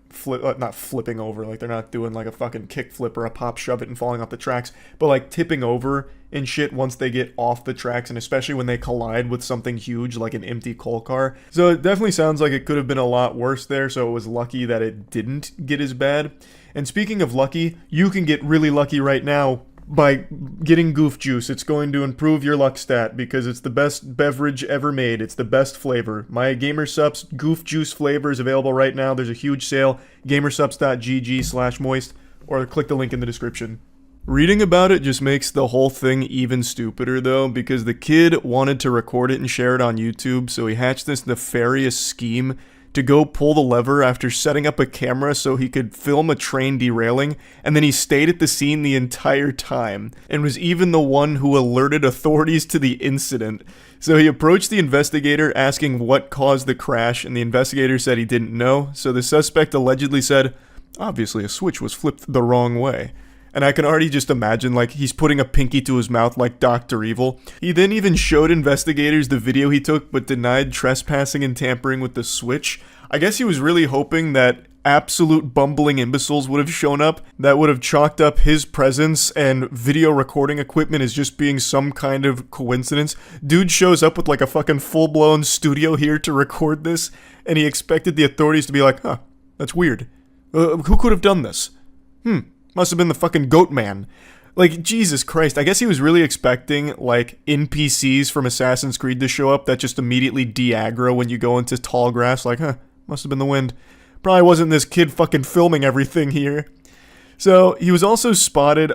[SPEAKER 4] not flipping over, like they're not doing like a fucking kick flip or a pop shove it and falling off the tracks, but like tipping over and shit once they get off the tracks, and especially when they collide with something huge like an empty coal car. So it definitely sounds like it could have been a lot worse there, so it was lucky that it didn't get as bad. And speaking of lucky, you can get really lucky right now by getting Goof Juice. It's going to improve your luck stat because it's the best beverage ever made. It's the best flavor. My GamerSupps Goof Juice flavor is available right now. There's a huge sale. gamersupps.gg/moist, or click the link in the description. Reading about it just makes the whole thing even stupider though, because the kid wanted to record it and share it on YouTube, so he hatched this nefarious scheme to go pull the lever after setting up a camera so he could film a train derailing, and then he stayed at the scene the entire time, and was even the one who alerted authorities to the incident. So he approached the investigator asking what caused the crash, and the investigator said he didn't know, so the suspect allegedly said, "Obviously a switch was flipped the wrong way." And I can already just imagine, like, he's putting a pinky to his mouth like Dr. Evil. He then even showed investigators the video he took, but denied trespassing and tampering with the switch. I guess he was really hoping that absolute bumbling imbeciles would have shown up that would have chalked up his presence and video recording equipment as just being some kind of coincidence. Dude shows up with like a fucking full-blown studio here to record this, and he expected the authorities to be like, huh, that's weird. Who could have done this? Must have been the fucking Goat Man. Like, Jesus Christ, I guess he was really expecting, like, NPCs from Assassin's Creed to show up that just immediately de-aggro when you go into tall grass, like, huh, must have been the wind. Probably wasn't this kid fucking filming everything here. So, he was also spotted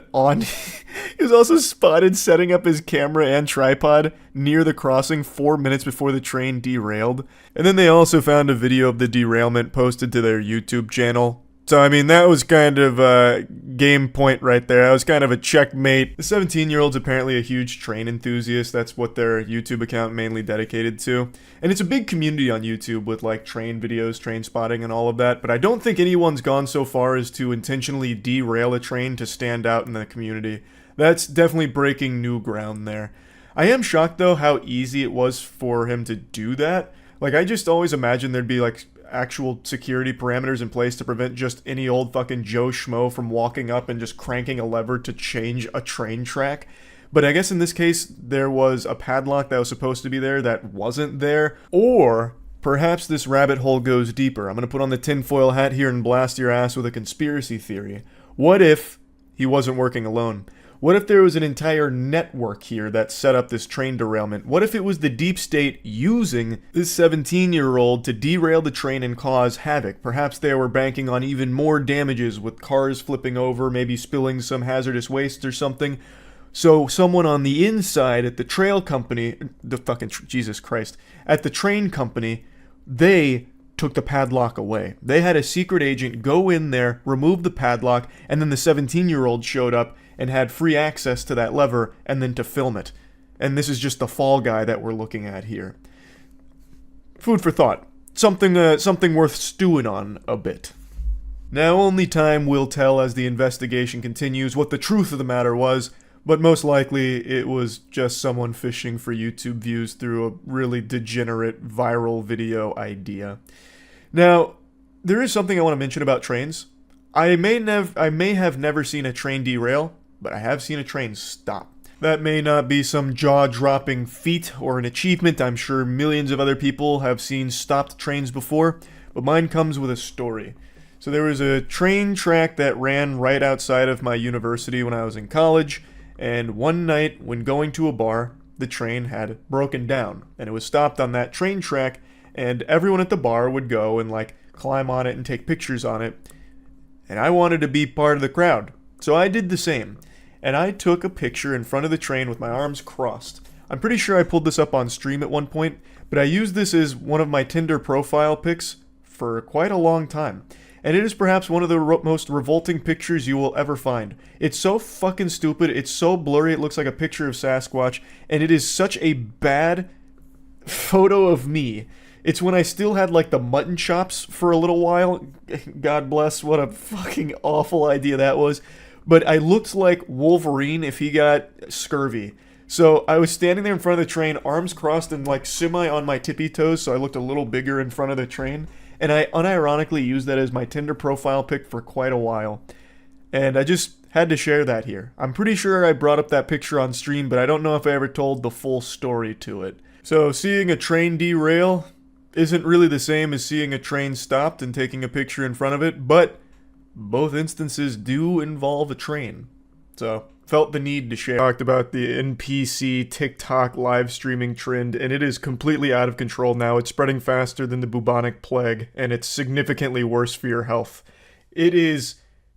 [SPEAKER 4] setting up his camera and tripod near the crossing 4 minutes before the train derailed. And then they also found a video of the derailment posted to their YouTube channel. So, I mean, that was kind of a game point right there. That was kind of a checkmate. The 17-year-old's apparently a huge train enthusiast. That's what their YouTube account mainly dedicated to. And it's a big community on YouTube with, like, train videos, train spotting, and all of that. But I don't think anyone's gone so far as to intentionally derail a train to stand out in the community. That's definitely breaking new ground there. I am shocked, though, how easy it was for him to do that. Like, I just always imagined there'd be, like, actual security parameters in place to prevent just any old fucking Joe Schmo from walking up and just cranking a lever to change a train track. But I guess in this case, there was a padlock that was supposed to be there that wasn't there. Or perhaps this rabbit hole goes deeper. I'm going to put on the tinfoil hat here and blast your ass with a conspiracy theory. What if he wasn't working alone? What if there was an entire network here that set up this train derailment? What if it was the deep state using this 17-year-old to derail the train and cause havoc? Perhaps they were banking on even more damages with cars flipping over, maybe spilling some hazardous waste or something. So someone on the inside at the trail company, Jesus Christ, at the train company, they took the padlock away. They had a secret agent go in there, remove the padlock, and then the 17-year-old showed up and had free access to that lever and then to film it. And this is just the fall guy that we're looking at here. Food for thought. Something worth stewing on a bit. Now only time will tell as the investigation continues what the truth of the matter was, but most likely it was just someone fishing for YouTube views through a really degenerate viral video idea. Now, there is something I want to mention about trains. I may have never seen a train derail, but I have seen a train stop. That may not be some jaw-dropping feat or an achievement. I'm sure millions of other people have seen stopped trains before, but mine comes with a story. So there was a train track that ran right outside of my university when I was in college, and one night when going to a bar, the train had broken down, and it was stopped on that train track, and everyone at the bar would go and like climb on it and take pictures on it, and I wanted to be part of the crowd, so I did the same. And I took a picture in front of the train with my arms crossed. I'm pretty sure I pulled this up on stream at one point, but I used this as one of my Tinder profile pics for quite a long time. And it is perhaps one of the most revolting pictures you will ever find. It's so fucking stupid, it's so blurry, it looks like a picture of Sasquatch, and it is such a bad photo of me. It's when I still had like the mutton chops for a little while. God bless, what a fucking awful idea that was. But I looked like Wolverine if he got scurvy. So I was standing there in front of the train, arms crossed and like semi on my tippy toes, so I looked a little bigger in front of the train. And I unironically used that as my Tinder profile pic for quite a while. And I just had to share that here. I'm pretty sure I brought up that picture on stream, but I don't know if I ever told the full story to it. So seeing a train derail isn't really the same as seeing a train stopped and taking a picture in front of it, but both instances do involve a train. So, felt the need to share. Talked about the NPC TikTok live streaming trend, and it is completely out of control now. It's spreading faster than the bubonic plague, and it's significantly worse for your health. It is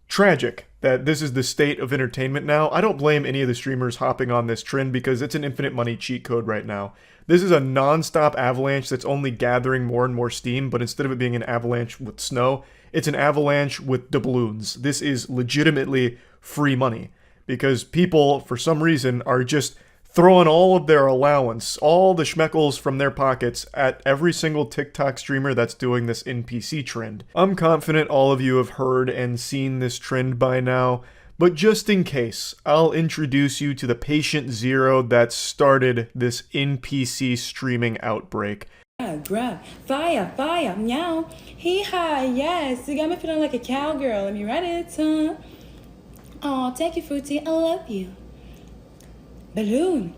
[SPEAKER 4] tragic that this is the state of entertainment now. I don't blame any of the streamers hopping on this trend because it's an infinite money cheat code right now. This is a non-stop avalanche that's only gathering more and more steam, but instead of it being an avalanche with snow, it's an avalanche with doubloons. This is legitimately free money because people, for some reason, are just throwing all of their allowance, all the schmeckles from their pockets at every single TikTok streamer that's doing this NPC trend. I'm confident all of you have heard and seen this trend by now, but just in case, I'll introduce you to the patient zero that started this NPC streaming outbreak.
[SPEAKER 10] Grab, fire, fire, meow, hee-haw, yes, you got me feeling like a cowgirl, let me write it, huh? Aw, thank you, Fruity, I love you. Balloon.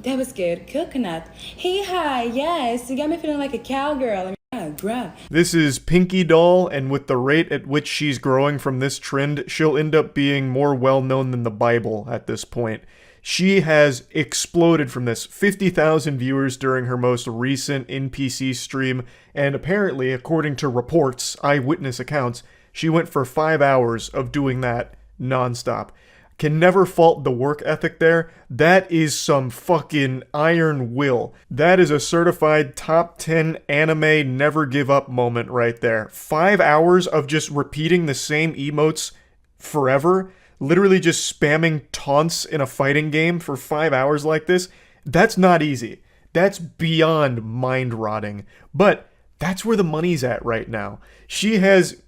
[SPEAKER 10] That was good, coconut. Hee-haw, yes, you got me feeling like a cowgirl, let me grab.
[SPEAKER 4] This is Pinky Doll, and with the rate at which she's growing from this trend, she'll end up being more well-known than the Bible at this point. She has exploded from this. 50,000 viewers during her most recent NPC stream, and apparently, according to reports, eyewitness accounts, she went for 5 hours of doing that nonstop. Can never fault the work ethic there. That is some fucking iron will. That is a certified top 10 anime never give up moment right there. 5 hours of just repeating the same emotes forever, literally just spamming taunts in a fighting game for 5 hours like this. That's not easy. That's beyond mind-rotting. But that's where the money's at right now. She has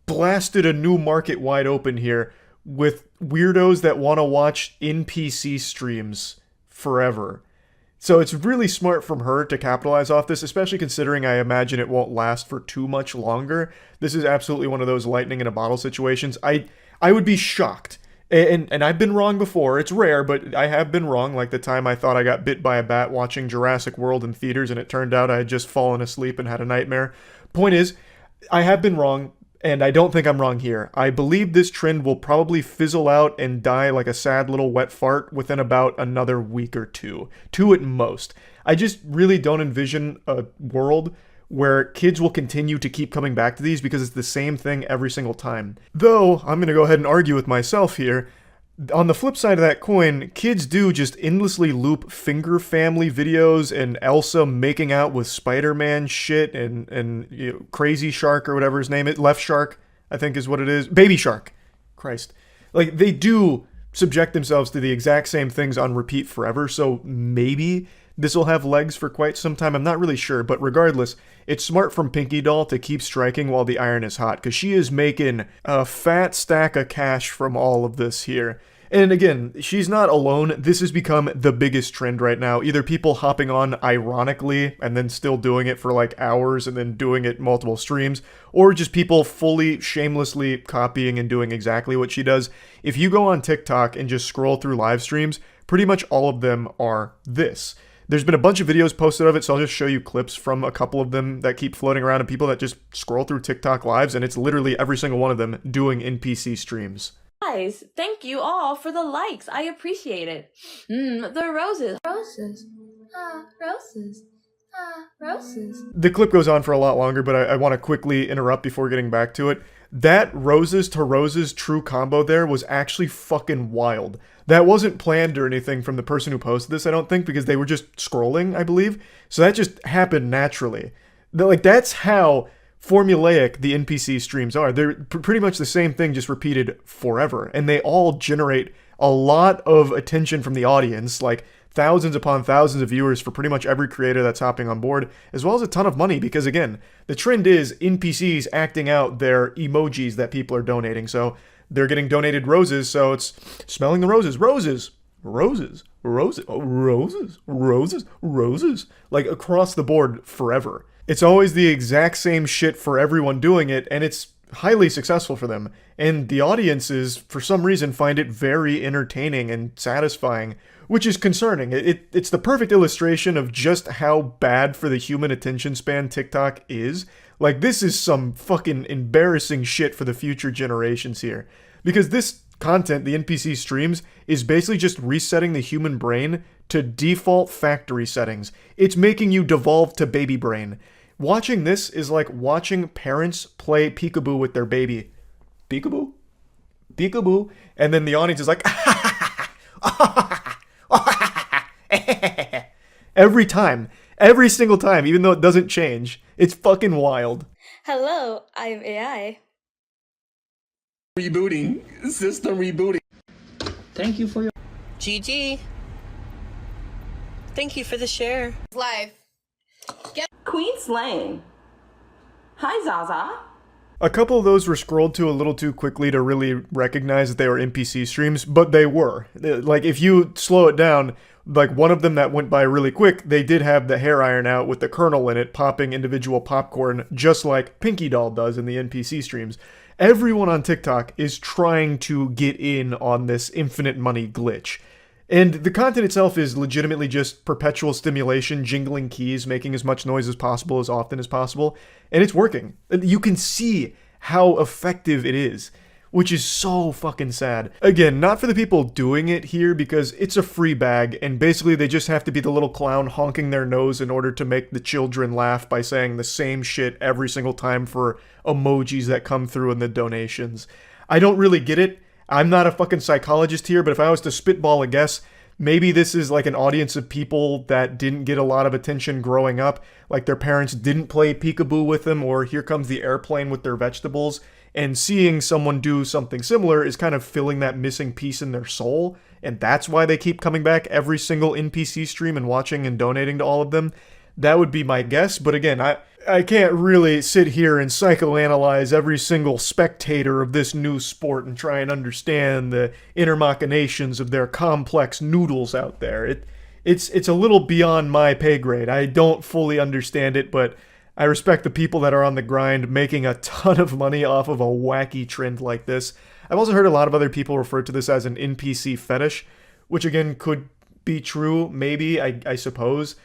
[SPEAKER 4] blasted a new market wide open here with weirdos that want to watch NPC streams forever. So it's really smart from her to capitalize off this, especially considering I imagine it won't last for too much longer. This is absolutely one of those lightning in a bottle situations. I would be shocked. And I've been wrong before. It's rare, but I have been wrong. Like the time I thought I got bit by a bat watching Jurassic World in theaters, and it turned out I had just fallen asleep and had a nightmare. Point is, I have been wrong. And I don't think I'm wrong here. I believe this trend will probably fizzle out and die like a sad little wet fart within about another week or two. 2 at most. I just really don't envision a world where kids will continue to keep coming back to these because it's the same thing every single time. Though, I'm going to go ahead and argue with myself here. On the flip side of that coin, kids do just endlessly loop Finger Family videos and Elsa making out with Spider-Man shit and you know, Crazy Shark or whatever his name is. Left Shark, I think is what it is. Baby Shark. Christ. Like, they do subject themselves to the exact same things on repeat forever, so maybe this will have legs for quite some time. I'm not really sure, but regardless, it's smart from Pinky Doll to keep striking while the iron is hot, because she is making a fat stack of cash from all of this here. And again, she's not alone. This has become the biggest trend right now. Either people hopping on ironically and then still doing it for like hours and then doing it multiple streams, or just people fully shamelessly copying and doing exactly what she does. If you go on TikTok and just scroll through live streams, pretty much all of them are this. There's been a bunch of videos posted of it, so I'll just show you clips from a couple of them that keep floating around, and people that just scroll through TikTok lives, and it's literally every single one of them doing NPC streams.
[SPEAKER 10] Guys, thank you all for the likes. I appreciate it. The roses. Roses. Roses. Roses.
[SPEAKER 4] The clip goes on for a lot longer, but I want to quickly interrupt before getting back to it. That roses to roses true combo there was actually fucking wild. That wasn't planned or anything from the person who posted this, I don't think, because they were just scrolling, I believe. So that just happened naturally. Like, that's how formulaic the NPC streams are. They're pretty much the same thing, just repeated forever. And they all generate a lot of attention from the audience, like thousands upon thousands of viewers for pretty much every creator that's hopping on board, as well as a ton of money, because again, the trend is NPCs acting out their emojis that people are donating. So they're getting donated roses, so it's smelling the roses. Roses! Roses! Roses! Oh, roses! Roses! Roses! Like, across the board forever. It's always the exact same shit for everyone doing it, and it's highly successful for them. And the audiences, for some reason, find it very entertaining and satisfying, which is concerning. It's the perfect illustration of just how bad for the human attention span TikTok is. Like, this is some fucking embarrassing shit for the future generations here. Because this content, the NPC streams, is basically just resetting the human brain to default factory settings. It's making you devolve to baby brain. Watching this is like watching parents play peekaboo with their baby. Peekaboo? Peekaboo? And then the audience is like, every time. Every single time, even though it doesn't change. It's fucking wild.
[SPEAKER 10] Hello, I'm AI.
[SPEAKER 2] Rebooting. System rebooting.
[SPEAKER 3] Thank you for your...
[SPEAKER 11] GG. Thank you for the share.
[SPEAKER 7] Life.
[SPEAKER 10] Queen Slang. Hi, Zaza.
[SPEAKER 4] A couple of those were scrolled to a little too quickly to really recognize that they were NPC streams, but they were. Like, if you slow it down, like one of them that went by really quick, they did have the hair iron out with the kernel in it, popping individual popcorn, just like Pinky Doll does in the NPC streams. Everyone on TikTok is trying to get in on this infinite money glitch. And the content itself is legitimately just perpetual stimulation, jingling keys, making as much noise as possible, as often as possible. And it's working. You can see how effective it is, which is so fucking sad. Again, not for the people doing it here, because it's a free bag, and basically they just have to be the little clown honking their nose in order to make the children laugh by saying the same shit every single time for emojis that come through in the donations. I don't really get it. I'm not a fucking psychologist here, but if I was to spitball a guess, maybe this is like an audience of people that didn't get a lot of attention growing up, like their parents didn't play peekaboo with them, or Here Comes the Airplane with their vegetables, and seeing someone do something similar is kind of filling that missing piece in their soul, and that's why they keep coming back every single NPC stream and watching and donating to all of them. That would be my guess, but again, I can't really sit here and psychoanalyze every single spectator of this new sport and try and understand the inner machinations of their complex noodles out there. It's a little beyond my pay grade. I don't fully understand it, but I respect the people that are on the grind making a ton of money off of a wacky trend like this. I've also heard a lot of other people refer to this as an NPC fetish, which again could be true, maybe, I suppose.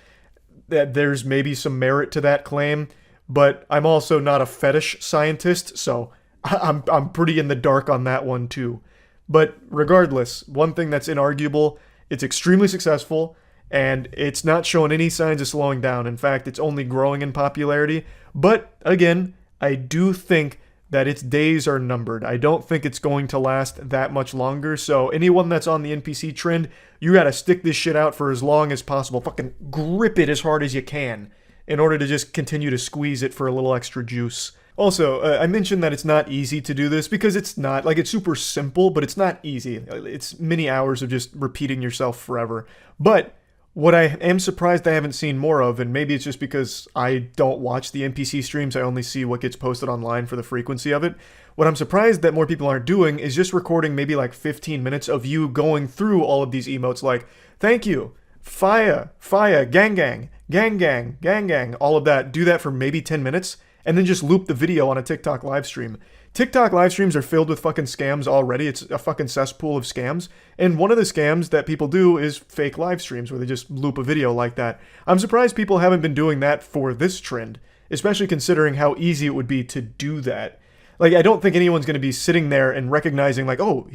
[SPEAKER 4] That there's maybe some merit to that claim, but I'm also not a fetish scientist, so I'm pretty in the dark on that one too. But regardless, one thing that's inarguable, it's extremely successful, and it's not showing any signs of slowing down. In fact, it's only growing in popularity. But again, I do think that its days are numbered. I don't think it's going to last that much longer, so anyone that's on the NPC trend, you gotta stick this shit out for as long as possible. Fucking grip it as hard as you can in order to just continue to squeeze it for a little extra juice. Also, I mentioned that it's not easy to do this because it's not. Like, it's super simple, but it's not easy. It's many hours of just repeating yourself forever. But what I am surprised I haven't seen more of, and maybe it's just because I don't watch the NPC streams, I only see what gets posted online for the frequency of it. What I'm surprised that more people aren't doing is just recording maybe like 15 minutes of you going through all of these emotes like, thank you, fire, gang gang, gang gang, gang gang, all of that. Do that for maybe 10 minutes, and then just loop the video on a TikTok live stream. TikTok live streams are filled with fucking scams already. It's a fucking cesspool of scams. And one of the scams that people do is fake live streams where they just loop a video like that. I'm surprised people haven't been doing that for this trend, especially considering how easy it would be to do that. Like, I don't think anyone's going to be sitting there and recognizing like, oh,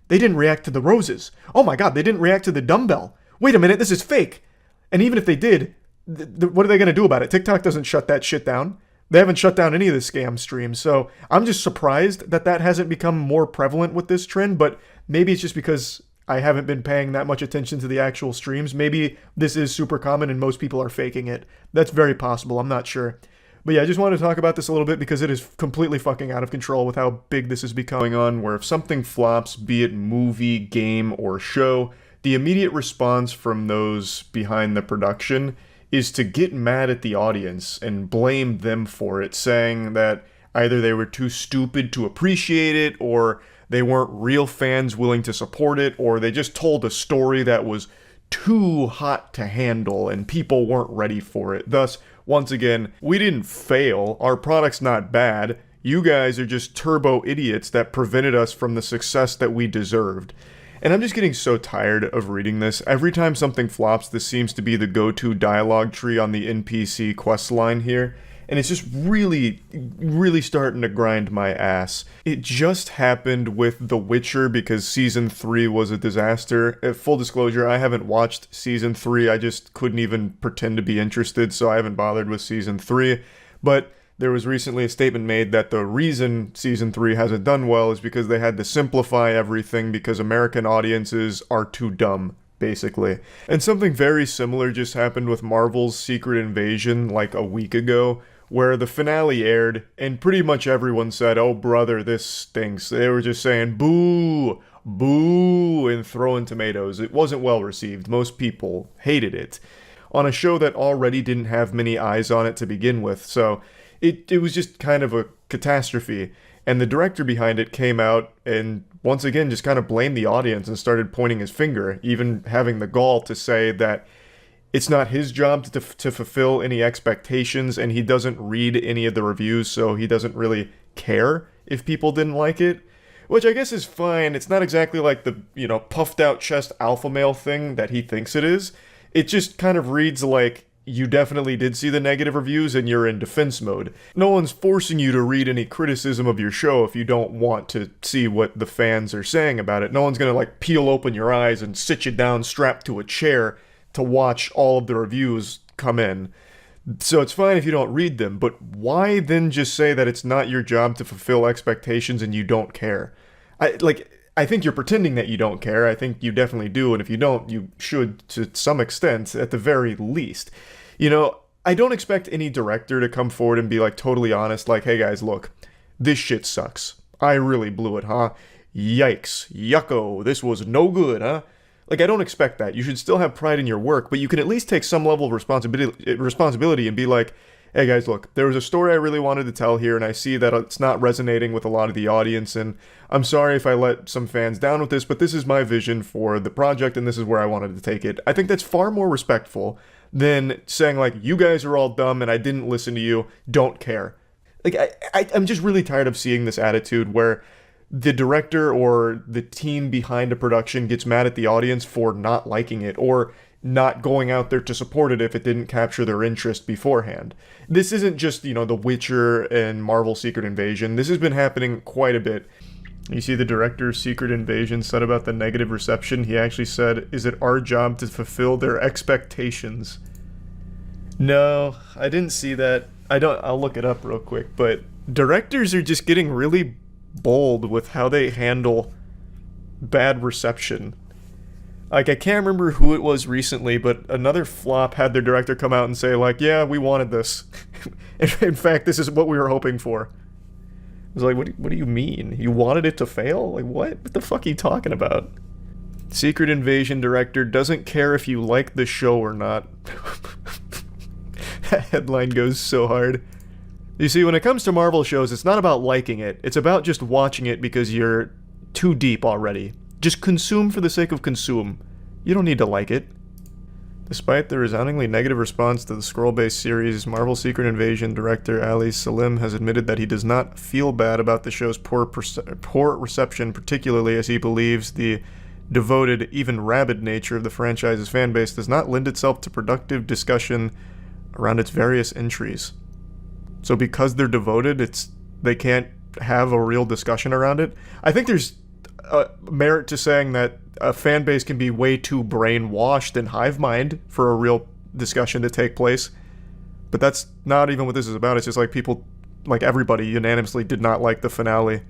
[SPEAKER 4] they didn't react to the roses. Oh my god, they didn't react to the dumbbell. Wait a minute, this is fake. And even if they did, what are they going to do about it? TikTok doesn't shut that shit down. They haven't shut down any of the scam streams, so I'm just surprised that that hasn't become more prevalent with this trend, but maybe it's just because I haven't been paying that much attention to the actual streams. Maybe this is super common and most people are faking it. That's very possible, I'm not sure. But yeah, I just wanted to talk about this a little bit because it is completely fucking out of control with how big this is becoming on, where if something flops, be it movie, game, or show, the immediate response from those behind the production is to get mad at the audience and blame them for it, saying that either they were too stupid to appreciate it, or they weren't real fans willing to support it, or they just told a story that was too hot to handle and people weren't ready for it. Thus, once again, we didn't fail. Our product's not bad. You guys are just turbo idiots that prevented us from the success that we deserved. And I'm just getting so tired of reading this. Every time something flops, this seems to be the go-to dialogue tree on the NPC quest line here. And it's just really, really starting to grind my ass. It just happened with The Witcher because Season 3 was a disaster. Full disclosure, I haven't watched Season 3. I just couldn't even pretend to be interested, so I haven't bothered with Season 3. But there was recently a statement made that the reason Season 3 hasn't done well is because they had to simplify everything because American audiences are too dumb, basically. And something very similar just happened with Marvel's Secret Invasion like a week ago, where the finale aired and pretty much everyone said, oh brother, this stinks. They were just saying, boo, boo, and throwing tomatoes. It wasn't well received. Most people hated it on a show that already didn't have many eyes on it to begin with, so it was just kind of a catastrophe, and the director behind it came out and once again just kind of blamed the audience and started pointing his finger, even having the gall to say that it's not his job to fulfill any expectations, and he doesn't read any of the reviews, so he doesn't really care if people didn't like it, which I guess is fine. It's not exactly like the, puffed out chest alpha male thing that he thinks it is. It just kind of reads like, you definitely did see the negative reviews and you're in defense mode. No one's forcing you to read any criticism of your show if you don't want to see what the fans are saying about it. No one's gonna peel open your eyes and sit you down strapped to a chair to watch all of the reviews come in. So it's fine if you don't read them, but why then just say that it's not your job to fulfill expectations and you don't care? I think you're pretending that you don't care. I think you definitely do, and if you don't, you should to some extent, at the very least. You know, I don't expect any director to come forward and be like totally honest, like, hey guys, look, this shit sucks. I really blew it, huh? Yikes. Yucko. This was no good, huh? Like, I don't expect that. You should still have pride in your work, but you can at least take some level of responsibility and be like, hey guys, look, there was a story I really wanted to tell here, and I see that it's not resonating with a lot of the audience, and I'm sorry if I let some fans down with this, but this is my vision for the project, and this is where I wanted to take it. I think that's far more respectful than saying, like, you guys are all dumb, and I didn't listen to you, don't care. Like, I'm just really tired of seeing this attitude where the director or the team behind a production gets mad at the audience for not liking it, or not going out there to support it if it didn't capture their interest beforehand. This isn't just, you know, The Witcher and Marvel Secret Invasion. This has been happening quite a bit. You see the director's Secret Invasion said about the negative reception. He actually said, is it our job to fulfill their expectations? No, I didn't see that. I'll look it up real quick, but directors are just getting really bold with how they handle bad reception. Like, I can't remember who it was recently, but another flop had their director come out and say, like, yeah, we wanted this. In fact, this is what we were hoping for. I was like, what do you mean? You wanted it to fail? Like, what? What the fuck are you talking about? Secret Invasion director doesn't care if you like the show or not. That headline goes so hard. You see, when it comes to Marvel shows, it's not about liking it. It's about just watching it because you're too deep already. Just consume for the sake of consume. You don't need to like it. Despite the resoundingly negative response to the scroll-based series, Marvel Secret Invasion director Ali Salim has admitted that he does not feel bad about the show's poor reception, particularly as he believes the devoted, even rabid nature of the franchise's fanbase does not lend itself to productive discussion around its various entries. So because they're devoted, they can't have a real discussion around it? I think there's merit to saying that a fan base can be way too brainwashed and hive mind for a real discussion to take place. But that's not even what this is about. It's just like people, like everybody, unanimously did not like the finale.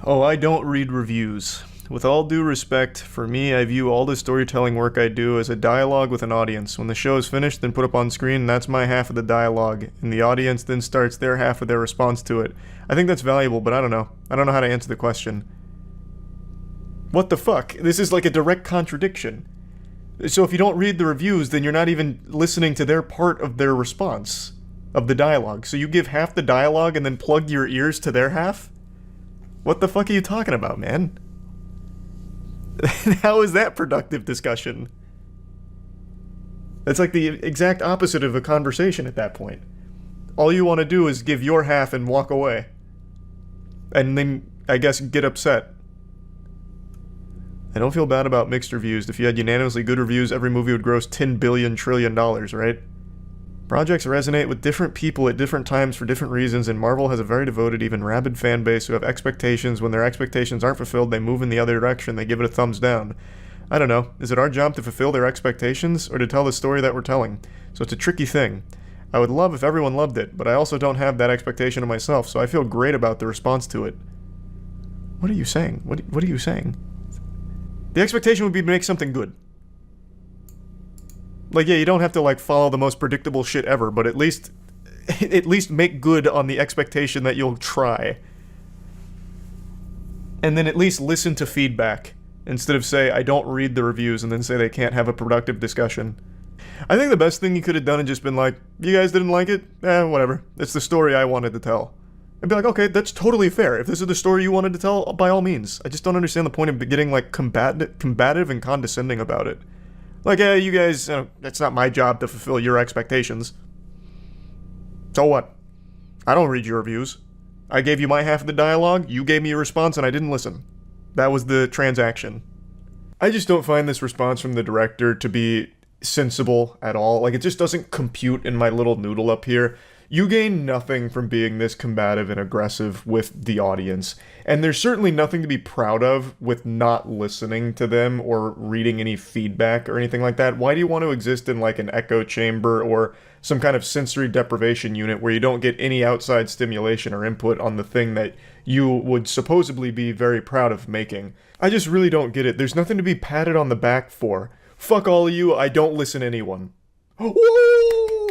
[SPEAKER 4] Oh, I don't read reviews. With all due respect, for me, I view all the storytelling work I do as a dialogue with an audience. When the show is finished and put up on screen, that's my half of the dialogue, and the audience then starts their half of their response to it. I think that's valuable, but I don't know. I don't know how to answer the question. What the fuck? This is like a direct contradiction. So if you don't read the reviews, then you're not even listening to their part of their response of the dialogue. So you give half the dialogue and then plug your ears to their half? What the fuck are you talking about, man? How is that productive discussion? That's like the exact opposite of a conversation at that point. All you want to do is give your half and walk away. And then, I guess, get upset. I don't feel bad about mixed reviews. If you had unanimously good reviews, every movie would gross $10 trillion, right? Projects resonate with different people at different times for different reasons, and Marvel has a very devoted, even rabid fan base who have expectations. When their expectations aren't fulfilled, they move in the other direction. They give it a thumbs down. I don't know. Is it our job to fulfill their expectations, or to tell the story that we're telling? So it's a tricky thing. I would love if everyone loved it, but I also don't have that expectation of myself, so I feel great about the response to it. What are you saying? What are you saying? The expectation would be to make something good. Like, yeah, you don't have to, like, follow the most predictable shit ever, but at least make good on the expectation that you'll try. And then at least listen to feedback, instead of say, I don't read the reviews, and then say they can't have a productive discussion. I think the best thing you could have done is just been like, you guys didn't like it? Whatever. It's the story I wanted to tell. I'd be like, okay, that's totally fair. If this is the story you wanted to tell, by all means. I just don't understand the point of getting, like, combative and condescending about it. Like, yeah, you guys, it's not my job to fulfill your expectations. So what? I don't read your reviews. I gave you my half of the dialogue, you gave me a response, and I didn't listen. That was the transaction. I just don't find this response from the director to be sensible at all. Like, it just doesn't compute in my little noodle up here. You gain nothing from being this combative and aggressive with the audience, and there's certainly nothing to be proud of with not listening to them or reading any feedback or anything like that. Why do you want to exist in like an echo chamber or some kind of sensory deprivation unit where you don't get any outside stimulation or input on the thing that you would supposedly be very proud of making? I just really don't get it. There's nothing to be patted on the back for. Fuck all of you, I don't listen to anyone. Woo!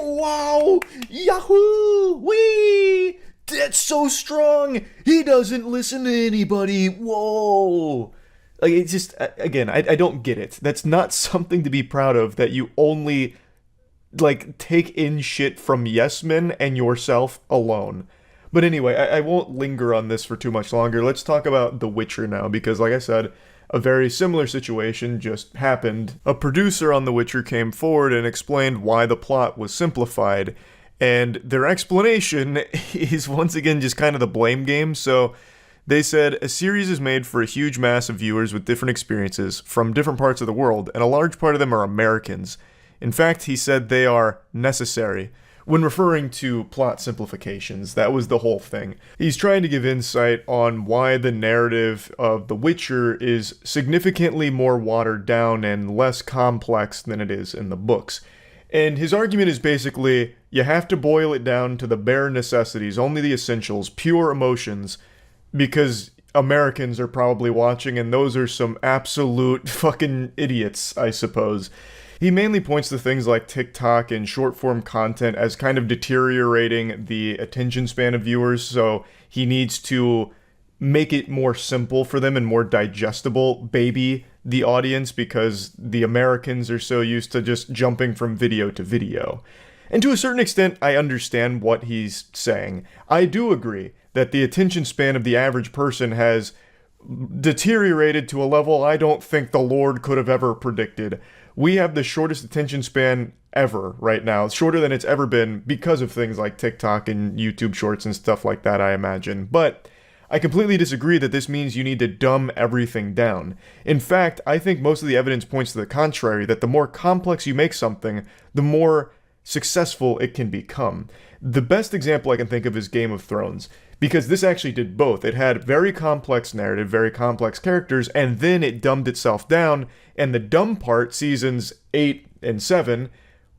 [SPEAKER 4] Wow! Yahoo! Wee! That's so strong! He doesn't listen to anybody! Whoa! Like, it's just, again, I don't get it. That's not something to be proud of, that you only, like, take in shit from yes men and yourself alone. But anyway, I won't linger on this for too much longer. Let's talk about The Witcher now, because like I said, a very similar situation just happened. A producer on The Witcher came forward and explained why the plot was simplified, and their explanation is once again just kind of the blame game. So they said, a series is made for a huge mass of viewers with different experiences from different parts of the world, and a large part of them are Americans. In fact, he said they are necessary. When referring to plot simplifications, that was the whole thing. He's trying to give insight on why the narrative of The Witcher is significantly more watered down and less complex than it is in the books. And his argument is basically, you have to boil it down to the bare necessities, only the essentials, pure emotions, because Americans are probably watching, and those are some absolute fucking idiots, I suppose. He mainly points to things like TikTok and short-form content as kind of deteriorating the attention span of viewers, so he needs to make it more simple for them and more digestible, baby the audience, because the Americans are so used to just jumping from video to video. And to a certain extent, I understand what he's saying. I do agree that the attention span of the average person has deteriorated to a level I don't think the Lord could have ever predicted. We have the shortest attention span ever right now, shorter than it's ever been because of things like TikTok and YouTube Shorts and stuff like that, I imagine. But I completely disagree that this means you need to dumb everything down. In fact, I think most of the evidence points to the contrary, that the more complex you make something, the more successful it can become. The best example I can think of is Game of Thrones, because this actually did both. It had very complex narrative, very complex characters, and then it dumbed itself down, and the dumb part, seasons 8 and 7,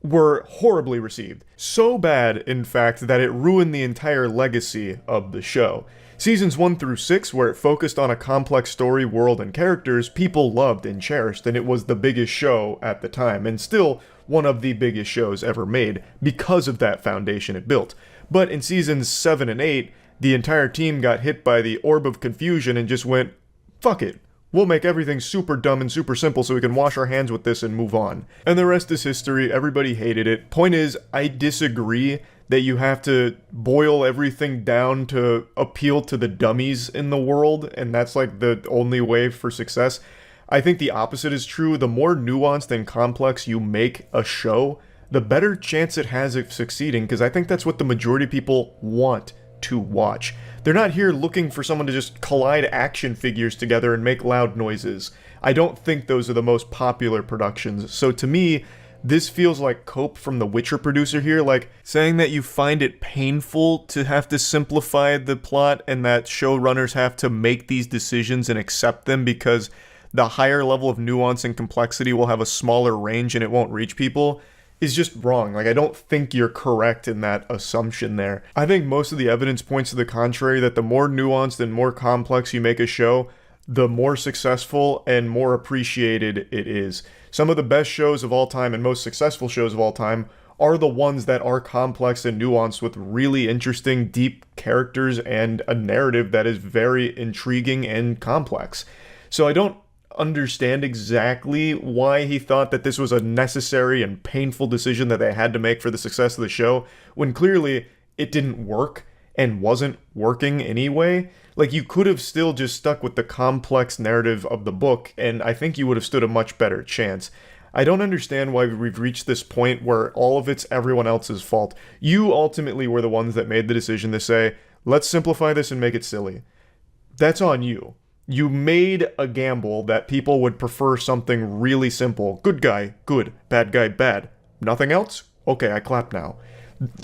[SPEAKER 4] were horribly received. So bad, in fact, that it ruined the entire legacy of the show. Seasons 1 through 6, where it focused on a complex story, world, and characters, people loved and cherished, and it was the biggest show at the time, and still one of the biggest shows ever made, because of that foundation it built. But in seasons 7 and 8, the entire team got hit by the orb of confusion and just went, fuck it. We'll make everything super dumb and super simple so we can wash our hands with this and move on. And the rest is history. Everybody hated it. Point is, I disagree that you have to boil everything down to appeal to the dummies in the world, and that's like the only way for success. I think the opposite is true. The more nuanced and complex you make a show, the better chance it has of succeeding, because I think that's what the majority of people want to watch. They're not here looking for someone to just collide action figures together and make loud noises. I don't think those are the most popular productions. So to me, this feels like cope from the Witcher producer here, like saying that you find it painful to have to simplify the plot and that showrunners have to make these decisions and accept them because the higher level of nuance and complexity will have a smaller range and it won't reach people, is just wrong. Like, I don't think you're correct in that assumption there. I think most of the evidence points to the contrary, that the more nuanced and more complex you make a show, the more successful and more appreciated it is. Some of the best shows of all time and most successful shows of all time are the ones that are complex and nuanced with really interesting, deep characters and a narrative that is very intriguing and complex. So I don't understand exactly why he thought that this was a necessary and painful decision that they had to make for the success of the show, when clearly it didn't work and wasn't working anyway. Like, you could have still just stuck with the complex narrative of the book, and I think you would have stood a much better chance. I don't understand why we've reached this point where all of it's everyone else's fault. You ultimately were the ones that made the decision to say, let's simplify this and make it silly. That's on you. You made a gamble that people would prefer something really simple. Good guy, good. Bad guy, bad. Nothing else? Okay, I clap now.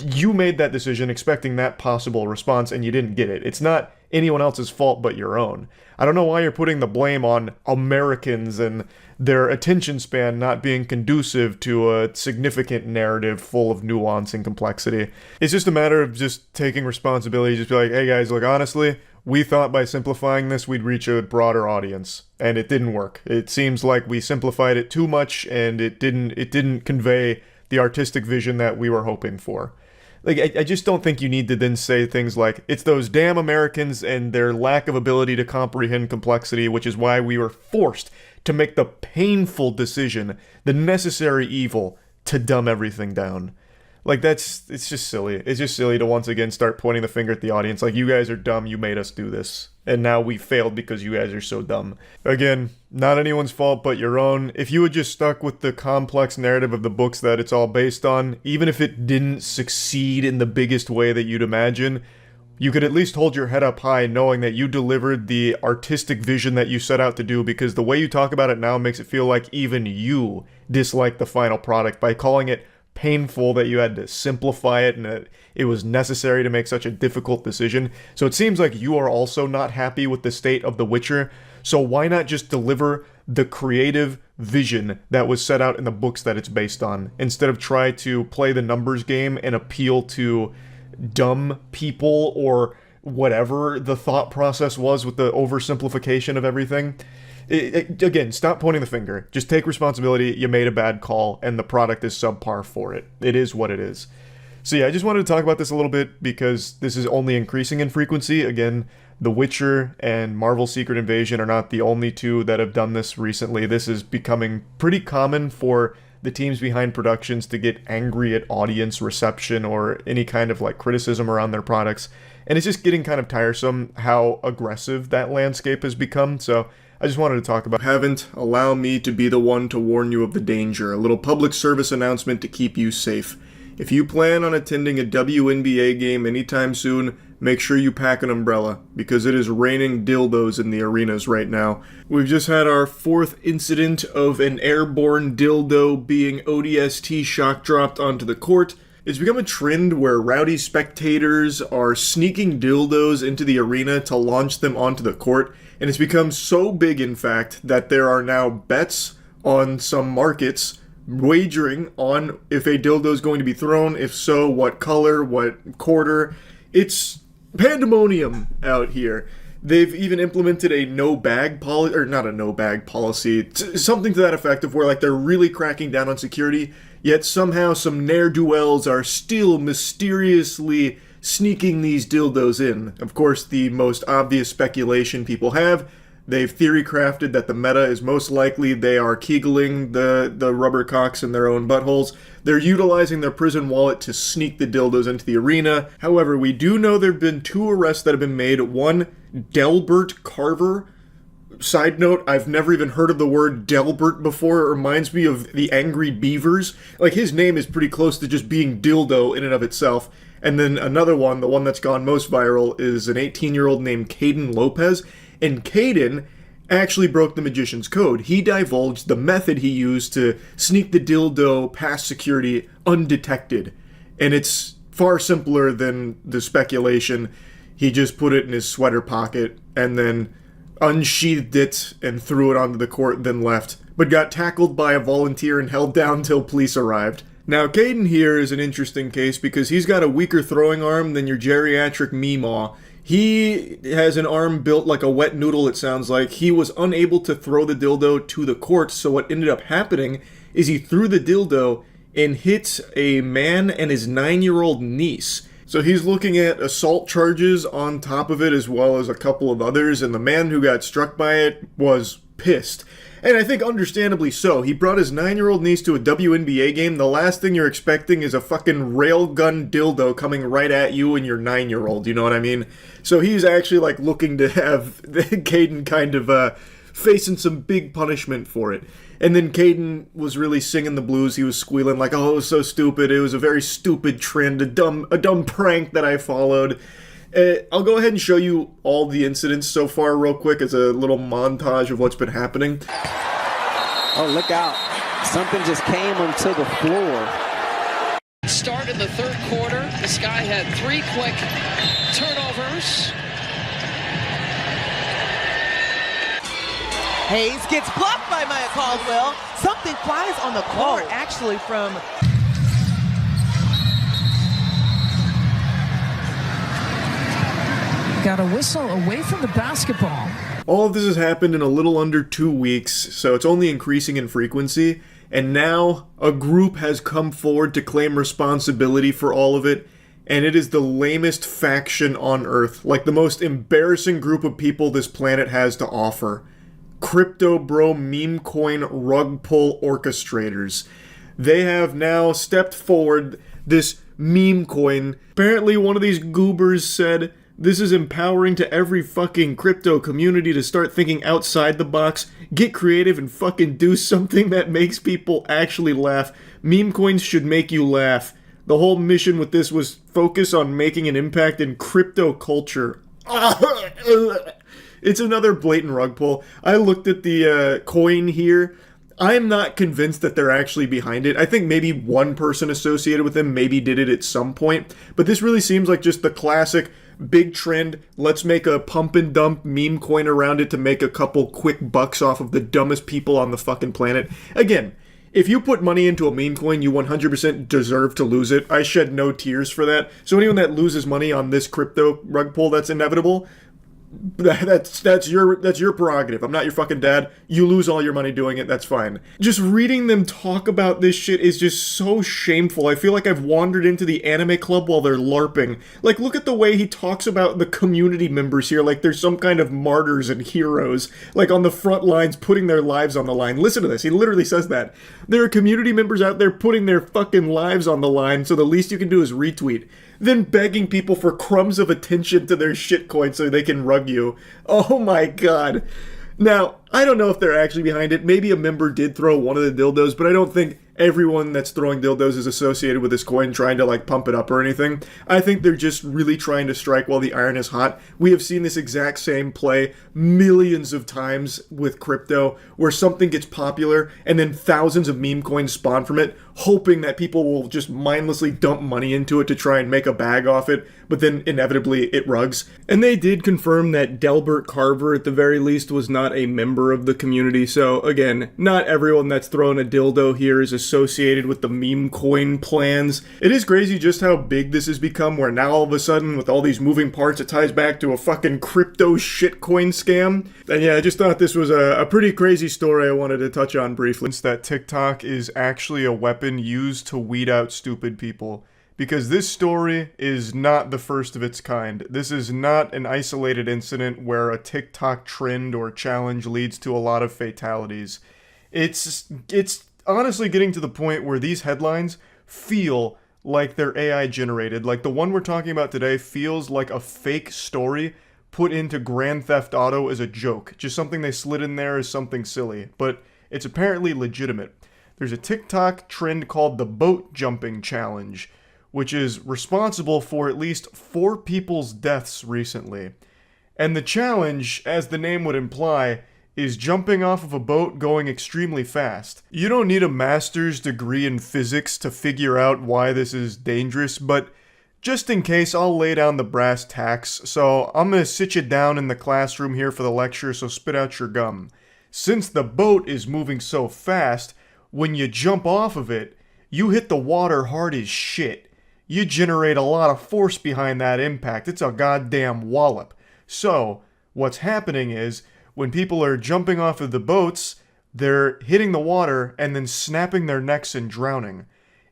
[SPEAKER 4] You made that decision expecting that possible response, and you didn't get it. It's not anyone else's fault but your own. I don't know why you're putting the blame on Americans and their attention span not being conducive to a significant narrative full of nuance and complexity. It's just a matter of just taking responsibility, just be like, hey guys, look, honestly, we thought by simplifying this we'd reach a broader audience, and it didn't work. It seems like we simplified it too much, and it didn't convey the artistic vision that we were hoping for. Like, I just don't think you need to then say things like, it's those damn Americans and their lack of ability to comprehend complexity, which is why we were forced to make the painful decision, the necessary evil, to dumb everything down. Like, it's just silly. It's just silly to once again start pointing the finger at the audience, like, you guys are dumb, you made us do this. And now we failed because you guys are so dumb. Again, not anyone's fault but your own. If you had just stuck with the complex narrative of the books that it's all based on, even if it didn't succeed in the biggest way that you'd imagine, you could at least hold your head up high knowing that you delivered the artistic vision that you set out to do, because the way you talk about it now makes it feel like even you dislike the final product by calling it painful that you had to simplify it and that it was necessary to make such a difficult decision. So it seems like you are also not happy with the state of The Witcher. So why not just deliver the creative vision that was set out in the books that it's based on, instead of try to play the numbers game and appeal to dumb people or whatever the thought process was with the oversimplification of everything. Again, stop pointing the finger. Just take responsibility. You made a bad call, and the product is subpar for it. It is what it is. So yeah, I just wanted to talk about this a little bit because this is only increasing in frequency. Again, The Witcher and Marvel Secret Invasion are not the only two that have done this recently. This is becoming pretty common for the teams behind productions to get angry at audience reception or any kind of like criticism around their products. And it's just getting kind of tiresome how aggressive that landscape has become. So I just wanted to talk about
[SPEAKER 1] Haven't. Allow me to be the one to warn you of the danger. A little public service announcement to keep you safe. If you plan on attending a WNBA game anytime soon, make sure you pack an umbrella, because it is raining dildos in the arenas right now. We've just had our 4th incident of an airborne dildo being ODST shock dropped onto the court. It's become a trend where rowdy spectators are sneaking dildos into the arena to launch them onto the court, and it's become so big, in fact, that there are now bets on some markets wagering on if a dildo is going to be thrown, if so, what color, what quarter. It's pandemonium out here. They've even implemented a no-bag policy, or not a no-bag policy, something to that effect of where like they're really cracking down on security, yet somehow some ne'er-do-wells are still mysteriously sneaking these dildos in. Of course, the most obvious speculation people have, they've theory crafted that the meta is most likely they are kegeling the rubber cocks in their own buttholes. They're utilizing their prison wallet to sneak the dildos into the arena. However, we do know there have been 2 arrests that have been made. One, Delbert Carver. Side note, I've never even heard of the word Delbert before. It reminds me of the Angry Beavers. Like, his name is pretty close to just being dildo in and of itself. And then another one, the one that's gone most viral, is an 18-year-old named Caden Lopez. And Caden actually broke the magician's code. He divulged the method he used to sneak the dildo past security undetected. And it's far simpler than the speculation. He just put it in his sweater pocket and then unsheathed it and threw it onto the court, then left. But got tackled by a volunteer and held down till police arrived. Now, Caden here is an interesting case because he's got a weaker throwing arm than your geriatric Meemaw. He has an arm built like a wet noodle, it sounds like. He was unable to throw the dildo to the court, so what ended up happening is he threw the dildo and hit a man and his 9-year-old niece. So he's looking at assault charges on top of it, as well as a couple of others, and the man who got struck by it was pissed. And I think understandably so. He brought his 9-year-old niece to a WNBA game. The last thing you're expecting is a fucking railgun dildo coming right at you and your 9-year-old, you know what I mean? So he's actually like looking to have Caden kind of facing some big punishment for it. And then Caden was really singing the blues. He was squealing like, oh, it was so stupid. It was a very stupid trend, a dumb prank that I followed. I'll go ahead and show you all the incidents so far real quick as a little montage of what's been happening.
[SPEAKER 12] Oh, look out. Something just came onto the floor.
[SPEAKER 3] Start in the third quarter. This guy had 3 quick turnovers.
[SPEAKER 12] Hayes gets blocked by Maya Caldwell. Something flies on the court, actually, from...
[SPEAKER 3] Got a whistle away from the basketball.
[SPEAKER 1] All of this has happened in a little under 2 weeks, so it's only increasing in frequency. And now a group has come forward to claim responsibility for all of it, and it is the lamest faction on Earth, like the most embarrassing group of people this planet has to offer. Crypto bro meme coin rug pull orchestrators. They have now stepped forward, this meme coin. Apparently one of these goobers said, "This is empowering to every fucking crypto community to start thinking outside the box, get creative and fucking do something that makes people actually laugh. Meme coins should make you laugh." The whole mission with this was focus on making an impact in crypto culture. It's another blatant rug pull. I looked at the coin here. I'm not convinced that they're actually behind it. I think maybe one person associated with them maybe did it at some point, but this really seems like just the classic big trend, let's make a pump and dump meme coin around it to make a couple quick bucks off of the dumbest people on the fucking planet. Again, if you put money into a meme coin, you 100% deserve to lose it. I shed no tears for that. So anyone that loses money on this crypto rug pull, that's inevitable. That's your prerogative. I'm not your fucking dad. You lose all your money doing it, that's fine. Just reading them talk about this shit is just so shameful. I feel like I've wandered into the anime club while they're LARPing. Like, look at the way he talks about the community members here like they're some kind of martyrs and heroes, like on the front lines putting their lives on the line. Listen to this, he literally says that. There are community members out there putting their fucking lives on the line, so the least you can do is retweet. Then begging people for crumbs of attention to their shitcoin so they can rug you. Oh my god. Now, I don't know if they're actually behind it. Maybe a member did throw one of the dildos, but I don't think everyone that's throwing dildos is associated with this coin trying to like pump it up or anything. I think they're just really trying to strike while the iron is hot. We have seen this exact same play millions of times with crypto, where something gets popular and then thousands of meme coins spawn from it, hoping that people will just mindlessly dump money into it to try and make a bag off it, but then inevitably it rugs. And they did confirm that Delbert Carver at the very least was not a member of the community, so again, not everyone that's throwing a dildo here is associated with the meme coin plans. It is crazy just how big this has become, where now all of a sudden with all these moving parts it ties back to a fucking crypto shitcoin scam. And yeah, I just thought this was a pretty crazy story I wanted to touch on briefly. It's that TikTok is actually a weapon used to weed out stupid people. Because this story is not the first of its kind. This is not an isolated incident where a TikTok trend or challenge leads to a lot of fatalities. It's honestly getting to the point where these headlines feel like they're AI generated. Like the one we're talking about today feels like a fake story put into Grand Theft Auto as a joke. Just something they slid in there as something silly. But it's apparently legitimate. There's a TikTok trend called the boat jumping challenge, which is responsible for at least 4 people's deaths recently. And the challenge, as the name would imply, is jumping off of a boat going extremely fast. You don't need a master's degree in physics to figure out why this is dangerous, but just in case, I'll lay down the brass tacks, so I'm gonna sit you down in the classroom here for the lecture, so spit out your gum. Since the boat is moving so fast, when you jump off of it, you hit the water hard as shit. You generate a lot of force behind that impact. It's a goddamn wallop. So, what's happening is, when people are jumping off of the boats, they're hitting the water and then snapping their necks and drowning.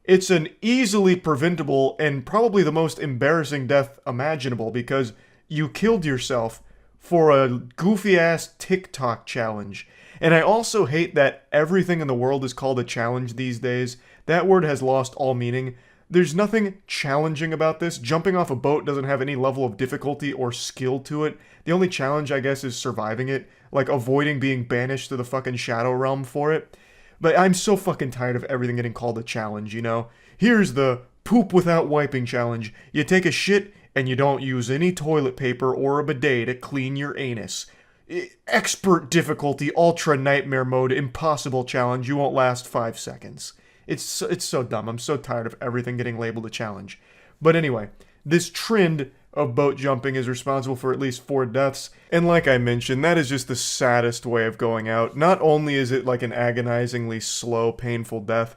[SPEAKER 1] It's an easily preventable and probably the most embarrassing death imaginable because you killed yourself for a goofy-ass TikTok challenge. And I also hate that everything in the world is called a challenge these days. That word has lost all meaning. There's nothing challenging about this. Jumping off a boat doesn't have any level of difficulty or skill to it. The only challenge, I guess, is surviving it. Like, avoiding being banished to the fucking Shadow Realm for it. But I'm so fucking tired of everything getting called a challenge, you know? Here's the poop without wiping challenge. You take a shit and you don't use any toilet paper or a bidet to clean your anus. Expert difficulty, ultra nightmare mode, impossible challenge. You won't last 5 seconds.
[SPEAKER 4] It's so dumb. I'm so tired of everything getting labeled a challenge. But anyway, this trend of boat jumping is responsible for at least 4 deaths. And like I mentioned, that is just the saddest way of going out. Not only is it like an agonizingly slow, painful death,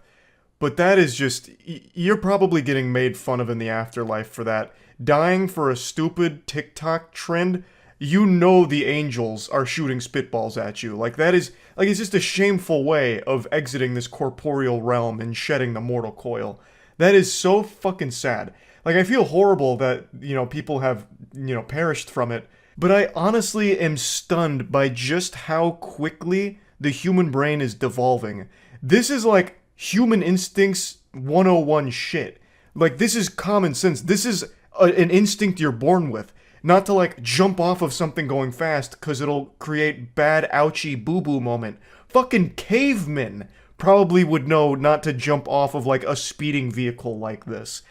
[SPEAKER 4] but that is just, you're probably getting made fun of in the afterlife for that. Dying for a stupid TikTok trend, you know the angels are shooting spitballs at you. Like that is, like it's just a shameful way of exiting this corporeal realm and shedding the mortal coil. That is so fucking sad. Like I feel horrible that, you know, people have, you know, perished from it. But I honestly am stunned by just how quickly the human brain is devolving. This is like human instincts 101 shit. Like this is common sense. This is an instinct you're born with. Not to like jump off of something going fast because it'll create bad ouchie boo-boo moment. Fucking cavemen probably would know not to jump off of like a speeding vehicle like this.